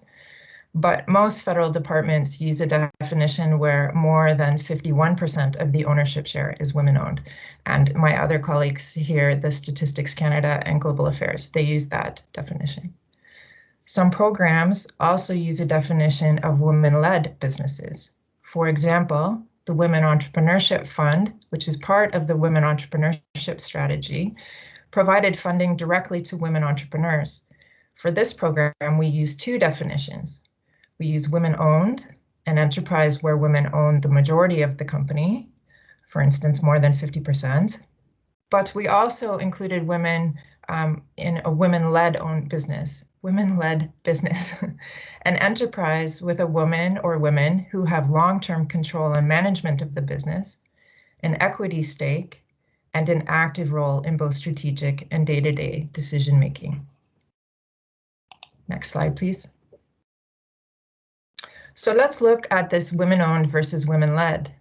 but most federal departments use a definition where more than 51% of the ownership share is women-owned. And my other colleagues here, the Statistics Canada and Global Affairs, they use that definition. Some programs also use a definition of women-led businesses. For example, the Women Entrepreneurship Fund, which is part of the Women Entrepreneurship Strategy, provided funding directly to women entrepreneurs. For this program, we use two definitions. We use women-owned, an enterprise where women own the majority of the company, for instance, more than 50%. But we also included women in a women-led business, an enterprise with a woman or women who have long-term control and management of the business, an equity stake, and an active role in both strategic and day-to-day decision-making. Next slide, please. So let's look at this women-owned versus women-led.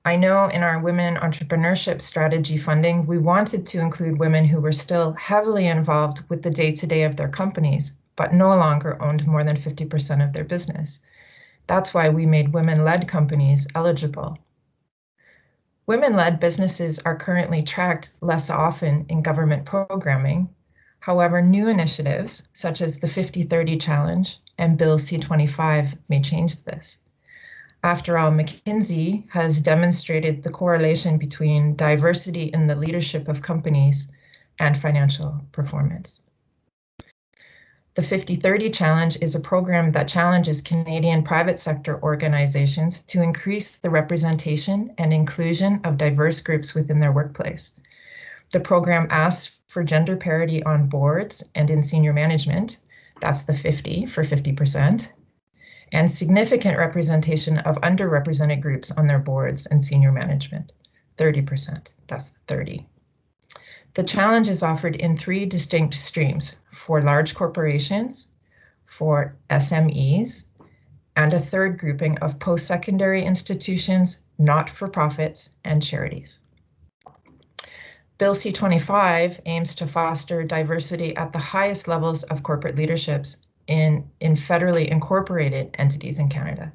I know in our Women Entrepreneurship Strategy funding, we wanted to include women who were still heavily involved with the day-to-day of their companies, but no longer owned more than 50% of their business. That's why we made women-led companies eligible. Women-led businesses are currently tracked less often in government programming. However, new initiatives, such as the 50-30 Challenge and Bill C-25, may change this. After all, McKinsey has demonstrated the correlation between diversity in the leadership of companies and financial performance. The 50-30 Challenge is a program that challenges Canadian private sector organizations to increase the representation and inclusion of diverse groups within their workplace. The program asks for gender parity on boards and in senior management, that's the 50 for 50%, and significant representation of underrepresented groups on their boards and senior management, 30%, that's 30. The challenge is offered in 3 distinct streams: for large corporations, for SMEs, and a third grouping of post-secondary institutions, not-for-profits, and charities. Bill C-25 aims to foster diversity at the highest levels of corporate leaderships in federally incorporated entities in Canada.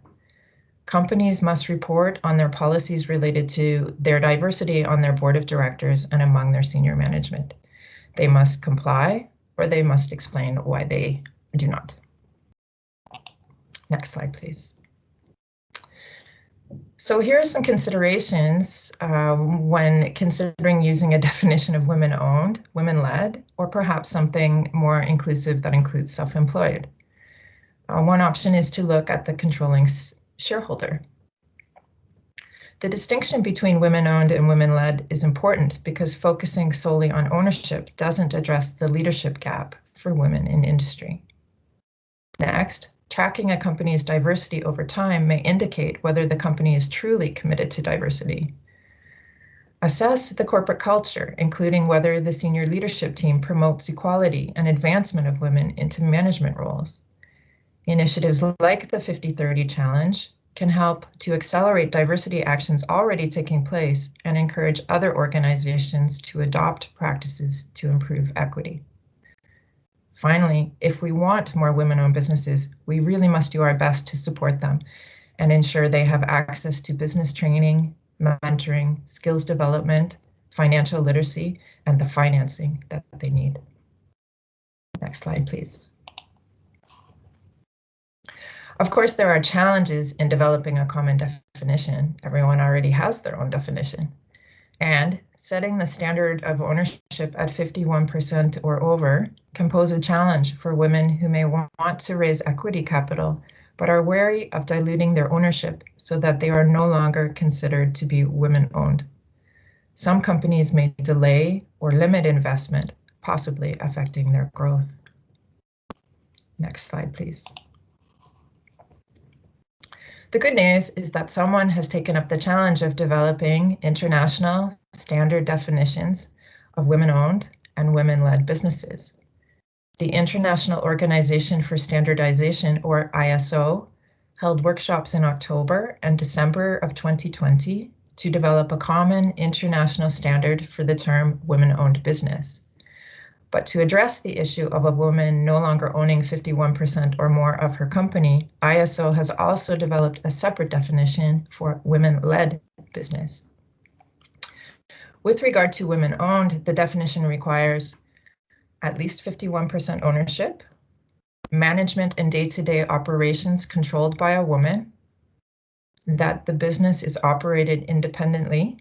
Companies must report on their policies related to their diversity on their board of directors and among their senior management. They must comply, or they must explain why they do not. Next slide, please. So here are some considerations when considering using a definition of women-owned, women-led, or perhaps something more inclusive that includes self-employed. One option is to look at the controlling shareholder. The distinction between women-owned and women-led is important because focusing solely on ownership doesn't address the leadership gap for women in industry. Next, tracking a company's diversity over time may indicate whether the company is truly committed to diversity. Assess the corporate culture, including whether the senior leadership team promotes equality and advancement of women into management roles. Initiatives like the 50-30 Challenge can help to accelerate diversity actions already taking place and encourage other organizations to adopt practices to improve equity. Finally, if we want more women-owned businesses, we really must do our best to support them and ensure they have access to business training, mentoring, skills development, financial literacy, and the financing that they need. Next slide, please. Of course, there are challenges in developing a common definition. Everyone already has their own definition. And setting the standard of ownership at 51% or over can pose a challenge for women who may want to raise equity capital, but are wary of diluting their ownership so that they are no longer considered to be women-owned. Some companies may delay or limit investment, possibly affecting their growth. Next slide, please. The good news is that someone has taken up the challenge of developing international standard definitions of women-owned and women-led businesses. The International Organization for Standardization, or ISO, held workshops in October and December of 2020 to develop a common international standard for the term women-owned business. But to address the issue of a woman no longer owning 51% or more of her company, ISO has also developed a separate definition for women-led business. With regard to women-owned, the definition requires at least 51% ownership, management and day-to-day operations controlled by a woman, that the business is operated independently,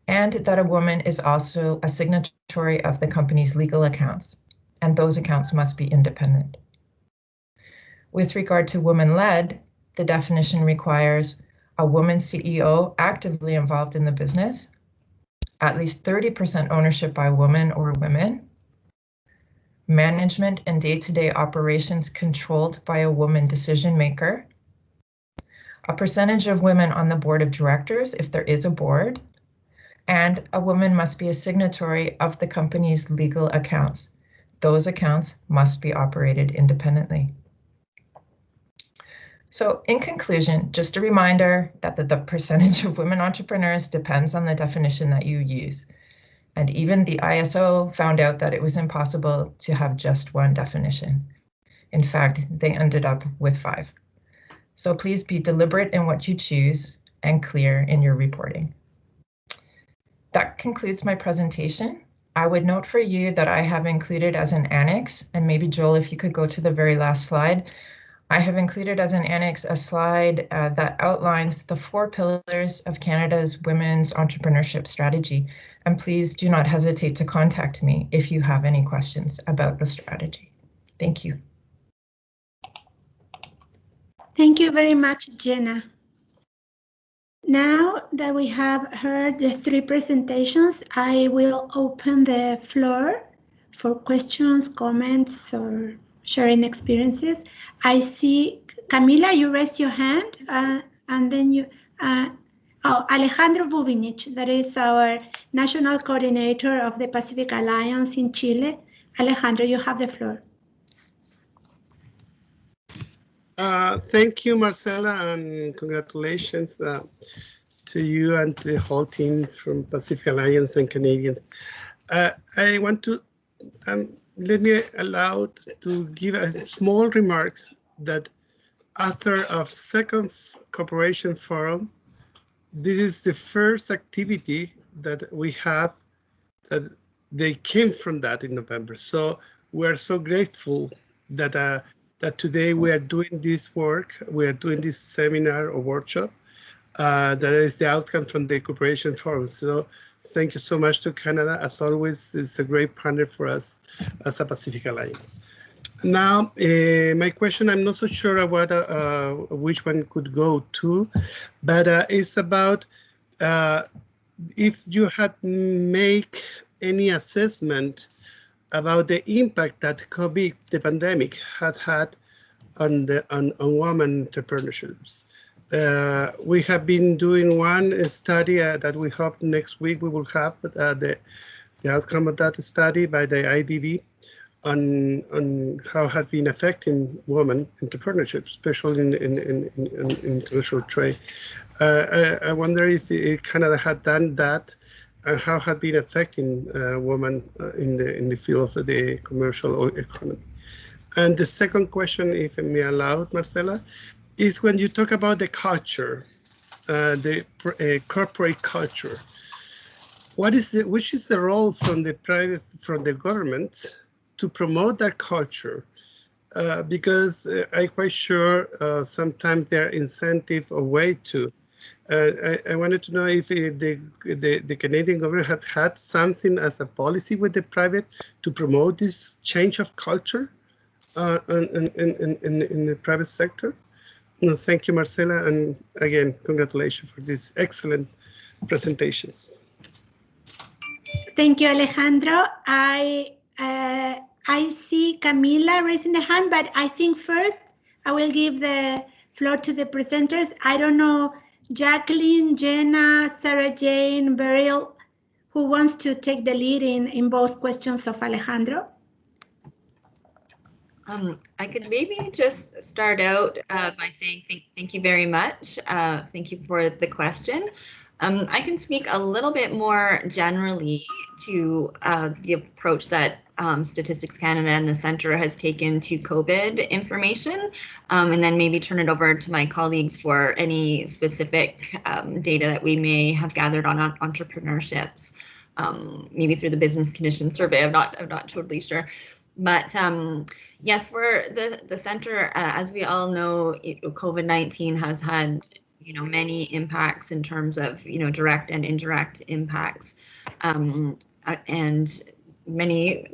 and that a woman is also a signatory of the company's legal accounts, and those accounts must be independent. With regard to women-led, the definition requires a woman CEO actively involved in the business, at least 30% ownership by women or women, management and day-to-day operations controlled by a woman decision maker, a percentage of women on the board of directors if there is a board, and a woman must be a signatory of the company's legal accounts. Those accounts must be operated independently. So in conclusion, just a reminder that the percentage of women entrepreneurs depends on the definition that you use. And even the ISO found out that it was impossible to have just one definition. In fact, they ended up with 5. So please be deliberate in what you choose and clear in your reporting. That concludes my presentation. I would note for you that I have included as an annex, and maybe Joel, if you could go to the very last slide, I have included as an annex a slide that outlines the 4 pillars of Canada's women's entrepreneurship strategy. And please do not hesitate to contact me if you have any questions about the strategy. Thank you. Thank you very much, Jenna. Now that we have heard the 3 presentations, I will open the floor for questions, comments, or sharing experiences. I see, Camila, you raised your hand, and then you, Alejandro Bubinic, that is our National Coordinator of the Pacific Alliance in Chile. Alejandro, you have the floor. Thank you, Marcela, and congratulations to you and the whole team from Pacific Alliance and Canadians. I want to let me allow to give a small remarks that after our second cooperation forum, this is the first activity that we have that they came from that in November. So we are so grateful that that today we are doing this work, we are doing this seminar or workshop. That is the outcome from the cooperation forum. So thank you so much to Canada. As always, it's a great partner for us as a Pacific Alliance. Now, my question, I'm not so sure about which one could go to, but it's about if you had make any assessment about the impact that COVID, the pandemic, had on women entrepreneurships. We have been doing one study that we hope next week we will have the outcome of that study by the IDB on how has been affecting women entrepreneurship, especially in international trade. I wonder if Canada had done that and how had been affecting women in the field of the commercial economy. And the second question, if I may allow, Marcela, is when you talk about the culture, the corporate culture, which is the role from the government to promote that culture? Because I'm quite sure sometimes there are incentive or way to. I wanted to know if the Canadian government had something as a policy with the private to promote this change of culture in the private sector. No, thank you, Marcela, and again, congratulations for these excellent presentations. Thank you, Alejandro. I see Camila raising the hand, but I think first I will give the floor to the presenters. I don't know, Jacqueline, Jenna, Sarah Jane, Beryl, who wants to take the lead in both questions of Alejandro? I could maybe just start out by saying thank you very much. Thank you for the question. I can speak a little bit more generally to the approach that Statistics Canada and the Centre has taken to COVID information, and then maybe turn it over to my colleagues for any specific data that we may have gathered on entrepreneurships, maybe through the business conditions survey. I'm not totally sure. But yes, for the Centre, as we all know, COVID-19 has had many impacts in terms of direct and indirect impacts, and many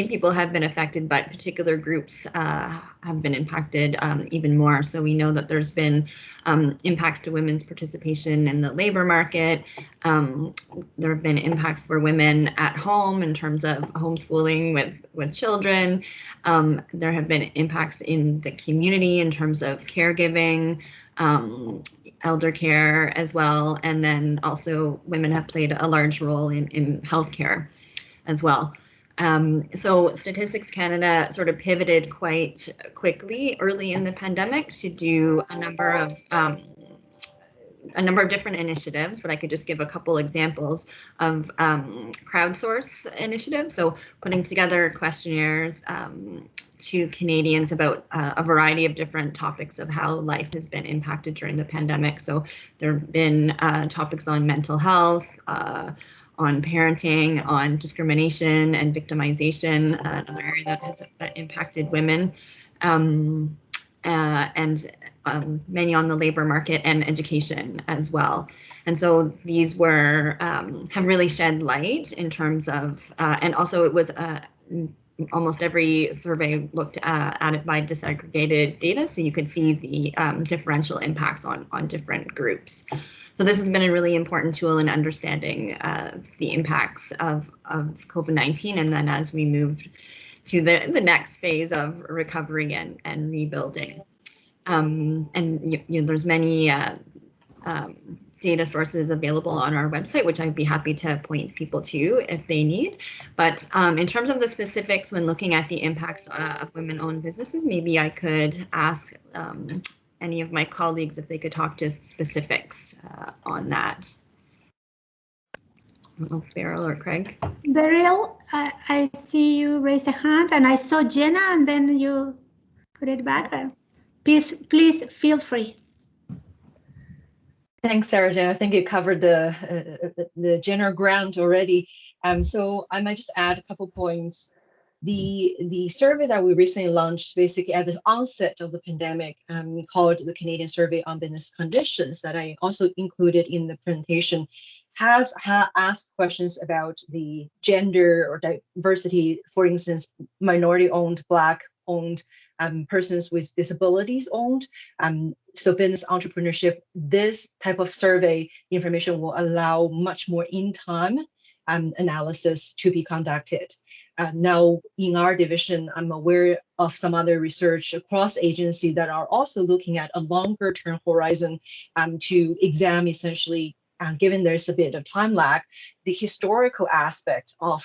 people have been affected, but particular groups have been impacted even more. So we know that there's been impacts to women's participation in the labor market. There have been impacts for women at home in terms of homeschooling with children. There have been impacts in the community in terms of caregiving, elder care as well. And then also women have played a large role in healthcare as well. So Statistics Canada sort of pivoted quite quickly early in the pandemic to do a number of different initiatives, but I could just give a couple examples of crowdsource initiatives. So putting together questionnaires to Canadians about a variety of different topics of how life has been impacted during the pandemic. So there have been topics on mental health, on parenting, on discrimination and victimization, another area that has impacted women, and many on the labor market and education as well. And so these were have really shed light in terms of, and also it was almost every survey looked at it by disaggregated data, so you could see the differential impacts on different groups. So this has been a really important tool in understanding the impacts of COVID-19, and then as we moved to the next phase of recovery and rebuilding. And there's many data sources available on our website, which I'd be happy to point people to if they need. But in terms of the specifics, when looking at the impacts of women-owned businesses, maybe I could ask any of my colleagues if they could talk to specifics on that. I don't know if Beryl or Craig. Beryl, I see you raise a hand, and I saw Jenna, and then you put it back. Please feel free. Thanks, Sarah Jane. I think you covered the general ground already. So I might just add a couple points. The survey that we recently launched, basically at the onset of the pandemic, called the Canadian Survey on Business Conditions, that I also included in the presentation, has asked questions about the gender or diversity, for instance, minority-owned, Black-owned, persons with disabilities owned. So business entrepreneurship, this type of survey information will allow much more in-time analysis to be conducted. Now, in our division, I'm aware of some other research across agencies that are also looking at a longer term horizon to examine essentially, given there's a bit of time lag, the historical aspect of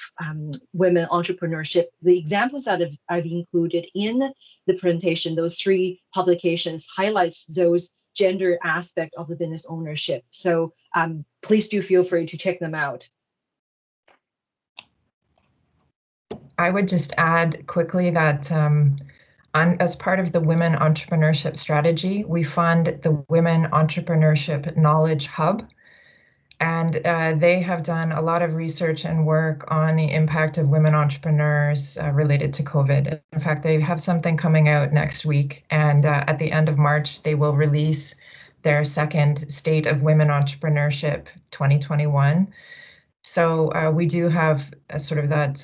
women entrepreneurship. The examples that I've included in the presentation, those 3 publications, highlights those gender aspect of the business ownership. So please do feel free to check them out. I would just add quickly that as part of the Women Entrepreneurship Strategy, we fund the Women Entrepreneurship Knowledge Hub. And they have done a lot of research and work on the impact of women entrepreneurs related to COVID. In fact, they have something coming out next week. And at the end of March, they will release their second State of Women Entrepreneurship 2021. So we do have sort of that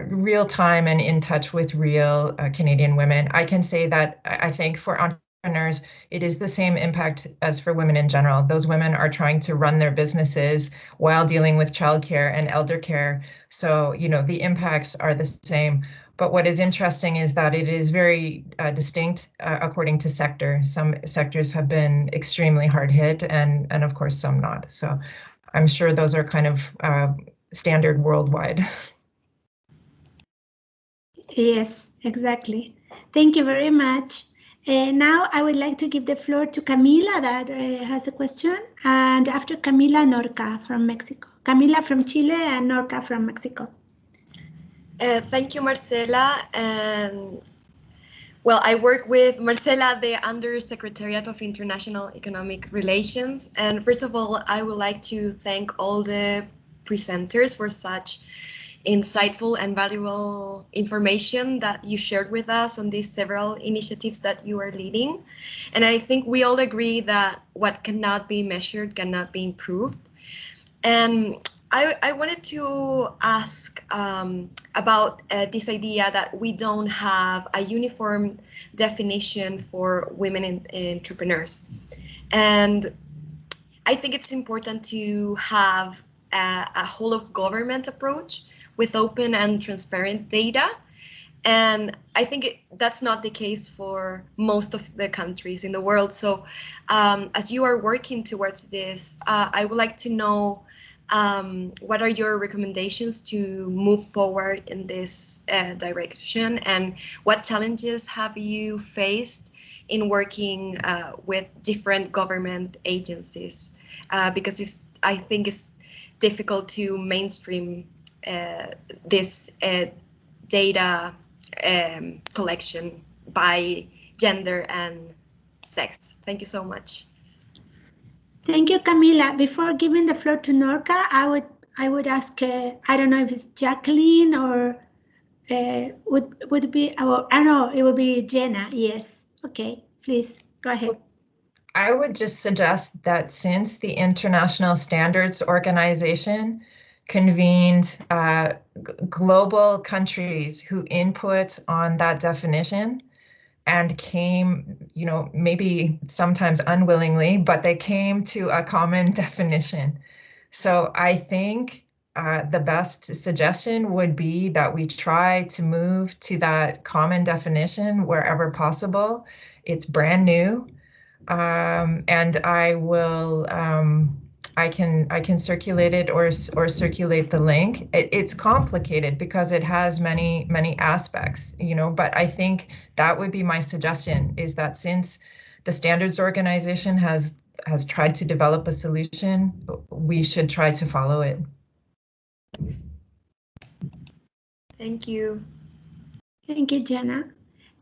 real time and in touch with real Canadian women. I can say that I think for entrepreneurs, it is the same impact as for women in general. Those women are trying to run their businesses while dealing with childcare and elder care. So, the impacts are the same. But what is interesting is that it is very distinct according to sector. Some sectors have been extremely hard hit and of course some not. So I'm sure those are kind of standard worldwide. Yes, exactly. Thank you very much. Now I would like to give the floor to Camila that has a question, and after Camila, Norca from Mexico. Camila from Chile and Norca from Mexico. Thank you, Marcela. And well, I work with Marcela, the Undersecretariat of International Economic Relations. And first of all, I would like to thank all the presenters for such insightful and valuable information that you shared with us on these several initiatives that you are leading. And I think we all agree that what cannot be measured cannot be improved. And I wanted to ask about this idea that we don't have a uniform definition for women entrepreneurs. And I think it's important to have a whole of government approach with open and transparent data. And I think that's not the case for most of the countries in the world. So as you are working towards this, I would like to know what are your recommendations to move forward in this direction, and what challenges have you faced in working with different government agencies? Because I think it's difficult to mainstream this data collection by gender and sex. Thank you so much. Thank you, Camila. Before giving the floor to Norca, I would ask, I don't know if it's Jacqueline or would it be, I don't know, it would be Jenna. Yes. Okay, please go ahead. I would just suggest that since the International Standards Organization convened global countries who input on that definition and came, maybe sometimes unwillingly, but they came to a common definition. So I think the best suggestion would be that we try to move to that common definition wherever possible. It's brand new. And I will, I can circulate it or circulate the link. It's complicated because it has many aspects, but I think that would be my suggestion, is that since the standards organization has tried to develop a solution, we should try to follow it. Thank you. Thank you, Jenna.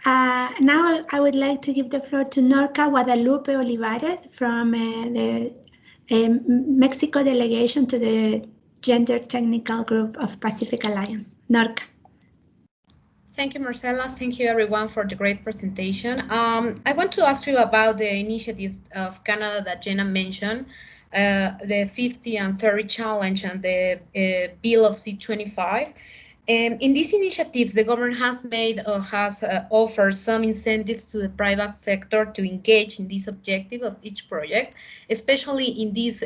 Now I would like to give the floor to Norca Guadalupe Olivares from the Mexico delegation to the Gender Technical Group of Pacific Alliance. Norca. Thank you, Marcela. Thank you, everyone, for the great presentation. I want to ask you about the initiatives of Canada that Jenna mentioned, the 50 and 30 challenge and the bill of C-25. In these initiatives, the government has made or has offered some incentives to the private sector to engage in this objective of each project, especially in this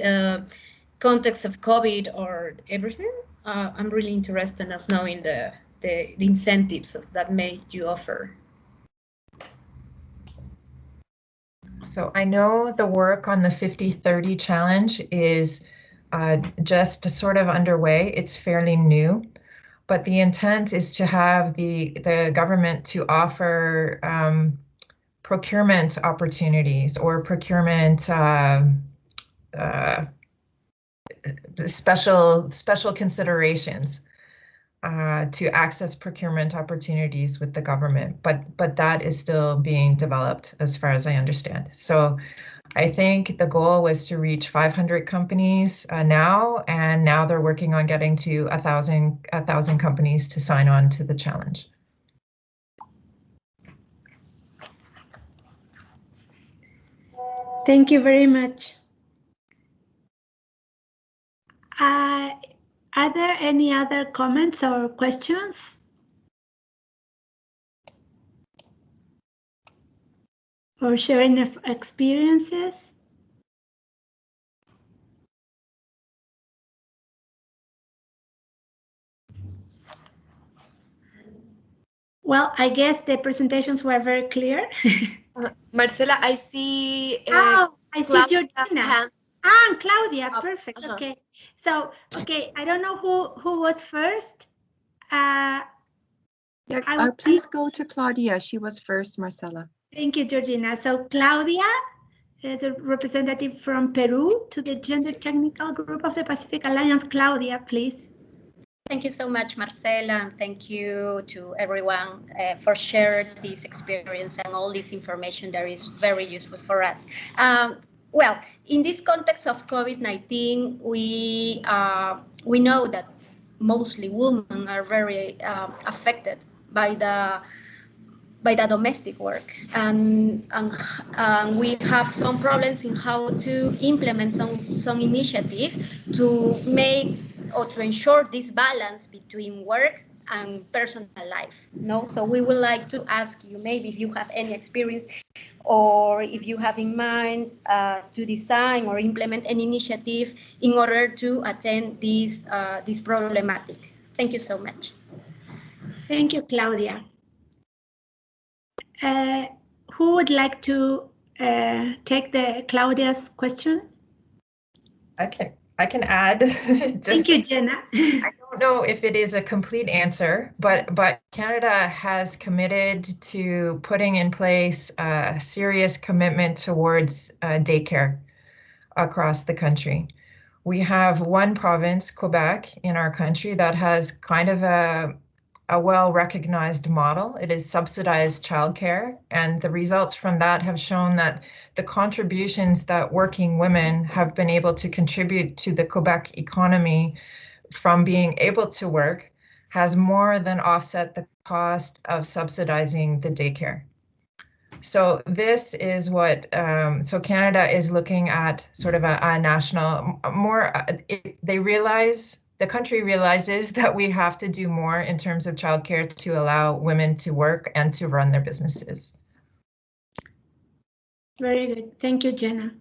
context of COVID or everything. I'm really interested in knowing the incentives that made you offer. So I know the work on the 50-30 challenge is just sort of underway. It's fairly new, but the intent is to have the government to offer procurement opportunities or procurement special considerations to access procurement opportunities with the government, but that is still being developed as far as I understand. So I think the goal was to reach 500 companies now, and now they're working on getting to 1,000 companies to sign on to the challenge. Thank you very much. Are there any other comments or questions? Or sharing of experiences? Well, I guess the presentations were very clear. Marcela, I see. I see Georgina. And Claudia, perfect. Okay. So, okay, I don't know who was first. Please go to Claudia. She was first, Marcela. Thank you, Georgina. So Claudia is a representative from Peru to the Gender Technical Group of the Pacific Alliance. Claudia, please. Thank you so much, Marcela, and thank you to everyone for sharing this experience and all this information that is very useful for us. Well, in this context of COVID-19, we know that mostly women are very affected by the domestic work, and we have some problems in how to implement some initiative to make or to ensure this balance between work and personal life. No, so we would like to ask you, maybe if you have any experience or if you have in mind to design or implement an initiative in order to attend this problematic. Thank you so much. Thank you, Claudia. Who would like to take the Claudia's question? I can add. Thank you, Jenna. I don't know if it is a complete answer, but Canada has committed to putting in place a serious commitment towards daycare across the country. We have one province, Quebec, in our country that has kind of a well-recognized model. It is subsidized childcare, and the results from that have shown that the contributions that working women have been able to contribute to the Quebec economy from being able to work has more than offset the cost of subsidizing the daycare. So this is what, so Canada is looking at sort of a national, the country realizes that we have to do more in terms of childcare to allow women to work and to run their businesses. Very good. Thank you, Jenna.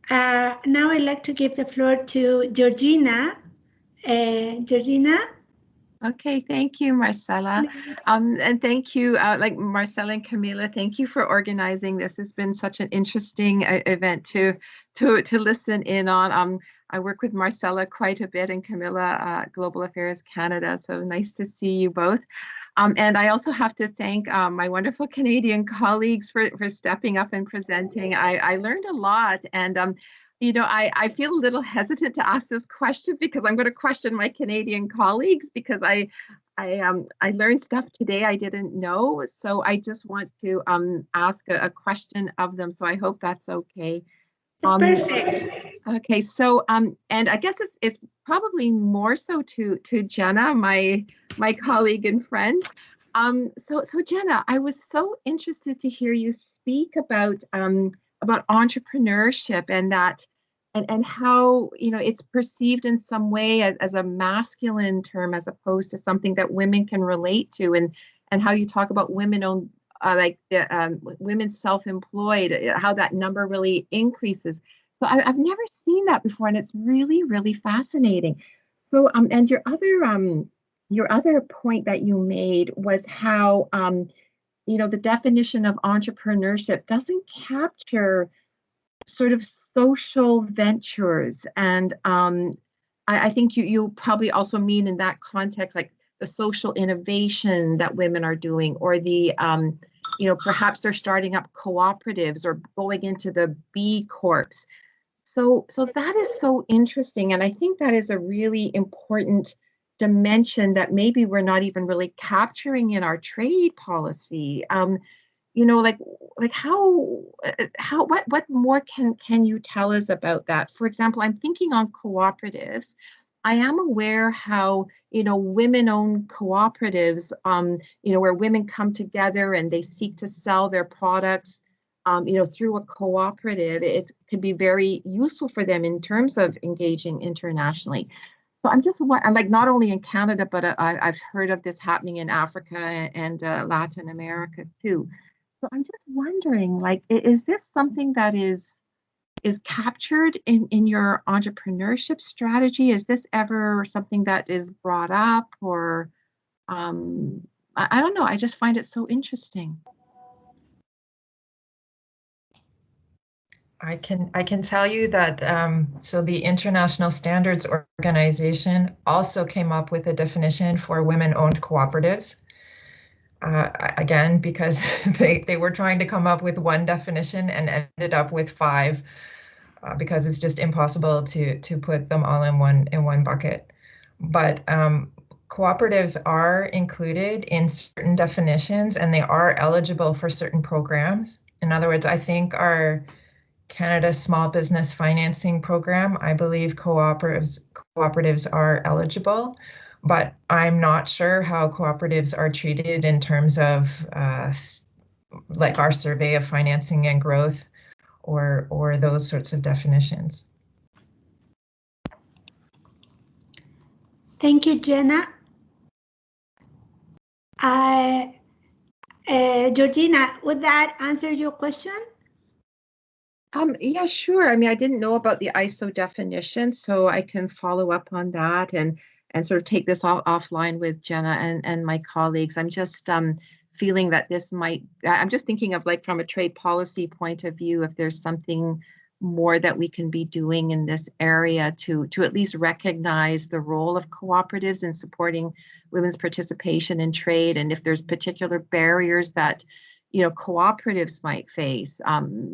Now I'd like to give the floor to Georgina. Georgina? Okay, thank you, Marcela. And thank you, like Marcela and Camila, thank you for organizing this. It's been such an interesting event to listen in on. I work with Marcela quite a bit and Camila, Global Affairs Canada, so nice to see you both. And I also have to thank my wonderful Canadian colleagues for stepping up and presenting. I learned a lot, and you know, I feel a little hesitant to ask this question because I'm going to question my Canadian colleagues because I learned stuff today I didn't know. So I just want to ask a question of them. So I hope that's okay. It's perfect. Okay, so and I guess it's probably more so to Jenna, my colleague and friend. So Jenna, I was so interested to hear you speak about entrepreneurship and that and how, you know, it's perceived in some way as a masculine term as opposed to something that women can relate to, and how you talk about women-owned like the women self-employed, how that number really increases. So I've never seen that before, and it's really, really fascinating. So and your other point that you made was how you know, the definition of entrepreneurship doesn't capture sort of social ventures, and I think you probably also mean in that context like the social innovation that women are doing, or the you know, perhaps they're starting up cooperatives or going into the B Corps. So that is so interesting, and I think that is a really important dimension that maybe we're not even really capturing in our trade policy. You know, like how what more can you tell us about that? For example, I'm thinking on cooperatives. I am aware how, you know, women-owned cooperatives, you know, where women come together and they seek to sell their products, you know, through a cooperative. It could be very useful for them in terms of engaging internationally. So I'm just like, not only in Canada, but I've heard of this happening in Africa and Latin America too. So I'm just wondering, like, is this something that is captured in your entrepreneurship strategy? Is this ever something that is brought up, or I don't know. I just find it so interesting. I can tell you that so the International Standards Organization also came up with a definition for women-owned cooperatives. Again, because they were trying to come up with one definition and ended up with 5, because it's just impossible to put them all in one bucket. But cooperatives are included in certain definitions, and they are eligible for certain programs. In other words, I think our Canada Small Business Financing Program, I believe cooperatives are eligible, but I'm not sure how cooperatives are treated in terms of like our survey of financing and growth, or those sorts of definitions. Thank you, Jenna. Georgina, would that answer your question? Yeah, sure. I mean, I didn't know about the ISO definition, so I can follow up on that and sort of take this offline with Jenna and my colleagues. I'm just feeling that this might, I'm just thinking of, like, from a trade policy point of view, if there's something more that we can be doing in this area to at least recognize the role of cooperatives in supporting women's participation in trade, and if there's particular barriers that, you know, cooperatives might face,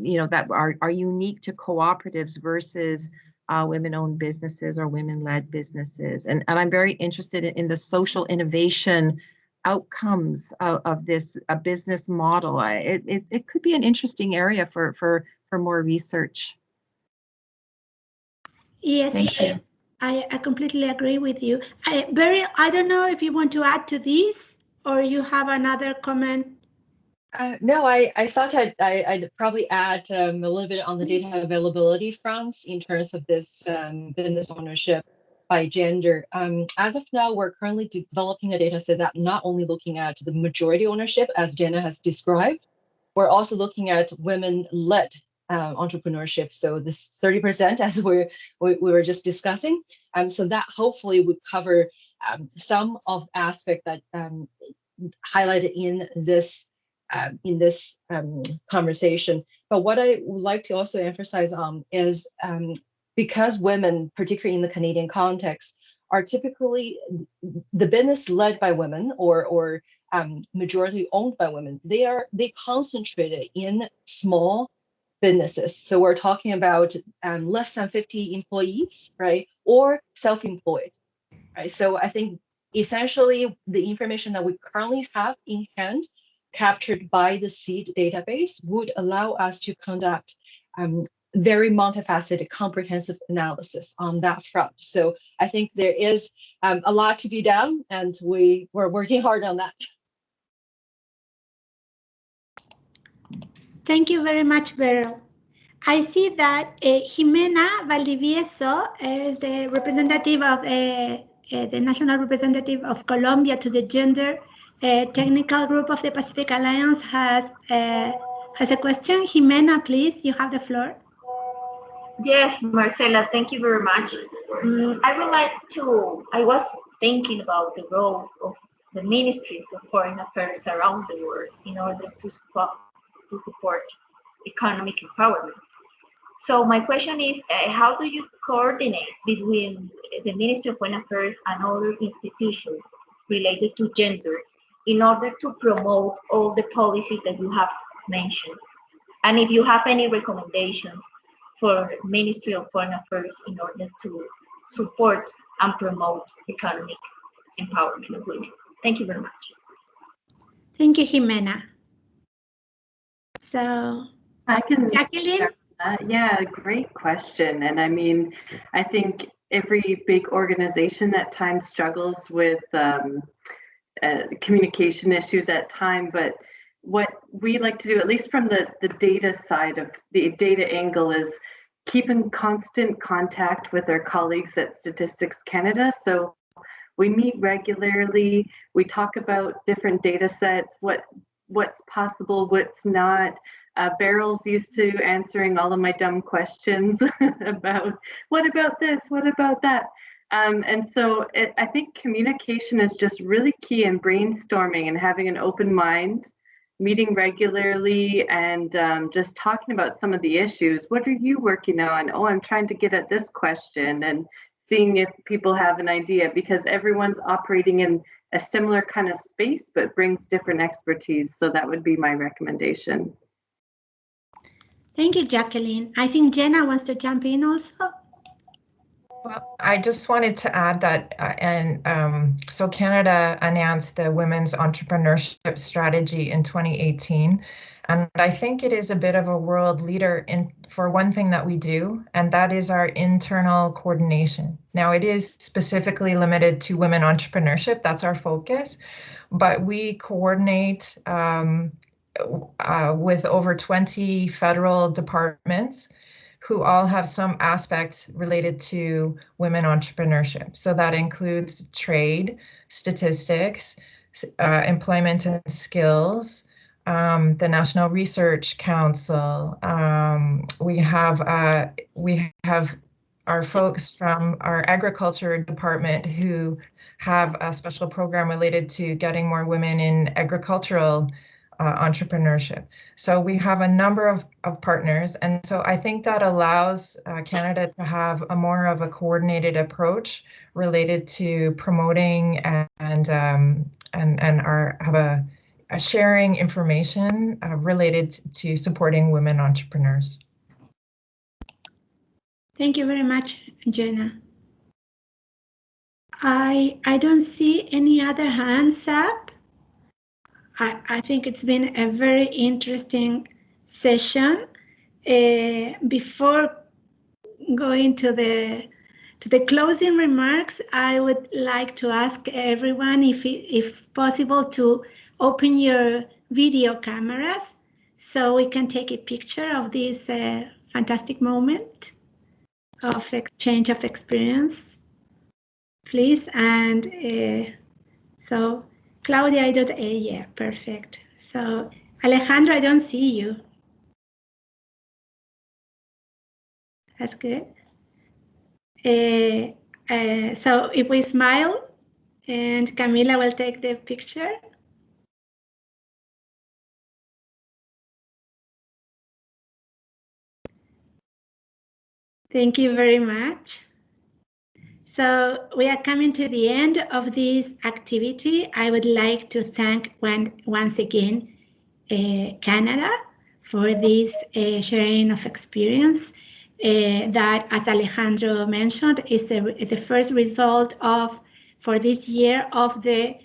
you know, that are unique to cooperatives versus women-owned businesses or women-led businesses. And I'm very interested in the social innovation outcomes of this business model. It could be an interesting area for more research. Yes, thank you. I completely agree with you. Beryl, I don't know if you want to add to this or you have another comment. No, I thought I'd probably add a little bit on the data availability fronts in terms of this business ownership by gender. As of now, we're currently developing a data set that not only looking at the majority ownership, as Jenna has described, we're also looking at women-led entrepreneurship. So this 30%, as we were just discussing. So that hopefully would cover some of the aspect that highlighted in this conversation. But what I would like to also emphasize on is because women, particularly in the Canadian context, are typically the business led by women or majority owned by women, they concentrated in small businesses. So we're talking about less than 50 employees, right? Or self-employed, right? So I think essentially the information that we currently have in hand captured by the SEED database would allow us to conduct very multifaceted, comprehensive analysis on that front. So I think there is a lot to be done, and we're working hard on that. Thank you very much, Beryl. I see that Jimena Valdivieso is the representative of the national representative of Colombia to the Gender Technical Group of the Pacific Alliance has a question. Jimena, please, you have the floor. Yes, Marcela, thank you very much. I was thinking about the role of the ministries of foreign affairs around the world in order to support economic empowerment. So my question is, how do you coordinate between the Ministry of Foreign Affairs and other institutions related to gender in order to promote all the policies that you have mentioned? And if you have any recommendations for Ministry of Foreign Affairs in order to support and promote economic empowerment of women. Thank you very much. Thank you, Jimena. So I can Jacqueline? Yeah, great question. And I mean, I think every big organization at times struggles with communication issues at time, but what we like to do, at least from the data side of the data angle, is keep in constant contact with our colleagues at Statistics Canada. So we meet regularly, we talk about different data sets, what's possible, what's not. Beryl's used to answering all of my dumb questions about what about this, what about that. And so I think communication is just really key in brainstorming and having an open mind, meeting regularly, and just talking about some of the issues. What are you working on? Oh, I'm trying to get at this question, and seeing if people have an idea, because everyone's operating in a similar kind of space but brings different expertise. So that would be my recommendation. Thank you, Jacqueline. I think Jenna wants to jump in also. Well, I just wanted to add that, so Canada announced the Women's Entrepreneurship Strategy in 2018, and I think it is a bit of a world leader for one thing that we do, and that is our internal coordination. Now, it is specifically limited to women entrepreneurship, that's our focus, but we coordinate with over 20 federal departments who all have some aspect related to women entrepreneurship. So that includes trade, statistics, employment and skills, the National Research Council. We have our folks from our agriculture department who have a special program related to getting more women in agricultural entrepreneurship. So we have a number of partners, and so I think that allows Canada to have a more of a coordinated approach related to promoting and have a sharing information related to supporting women entrepreneurs. Thank you very much, Jenna. I don't see any other hands up. I think it's been a very interesting session. Before going to the closing remarks, I would like to ask everyone if possible to open your video cameras so we can take a picture of this fantastic moment of exchange of experience, please. And so Claudia, I don't, yeah, perfect. So Alejandro, I don't see you. That's good. So if we smile, and Camila will take the picture. Thank you very much. So we are coming to the end of this activity. I would like to thank once again Canada for this sharing of experience that, as Alejandro mentioned, is the first result of, for this year, of the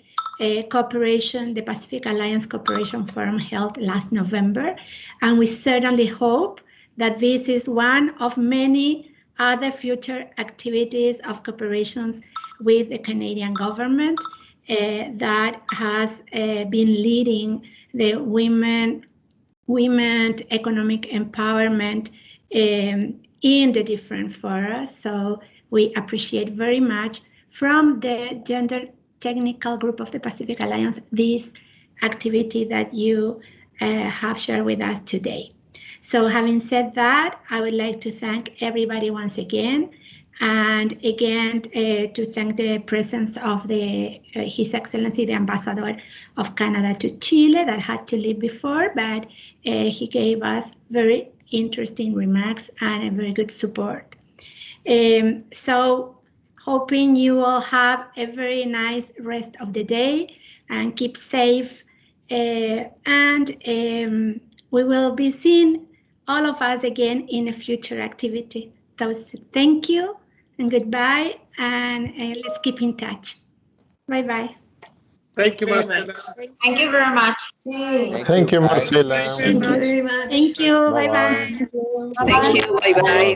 cooperation, the Pacific Alliance Cooperation Forum held last November. And we certainly hope that this is one of many other future activities of cooperations with the Canadian government that has been leading the women economic empowerment in the different fora. So we appreciate very much from the Gender Technical Group of the Pacific Alliance this activity that you have shared with us today. So having said that, I would like to thank everybody once again, and again to thank the presence of His Excellency the Ambassador of Canada to Chile that had to leave before, but he gave us very interesting remarks and a very good support. So hoping you all have a very nice rest of the day and keep safe, and we will be seeing all of us again in a future activity. So thank you and goodbye, and let's keep in touch. Bye-bye. Thank you, Marcela. Thank you very much. Thank you, Marcela. Thank you very much. Thank you. Bye-bye. Thank you. Bye-bye.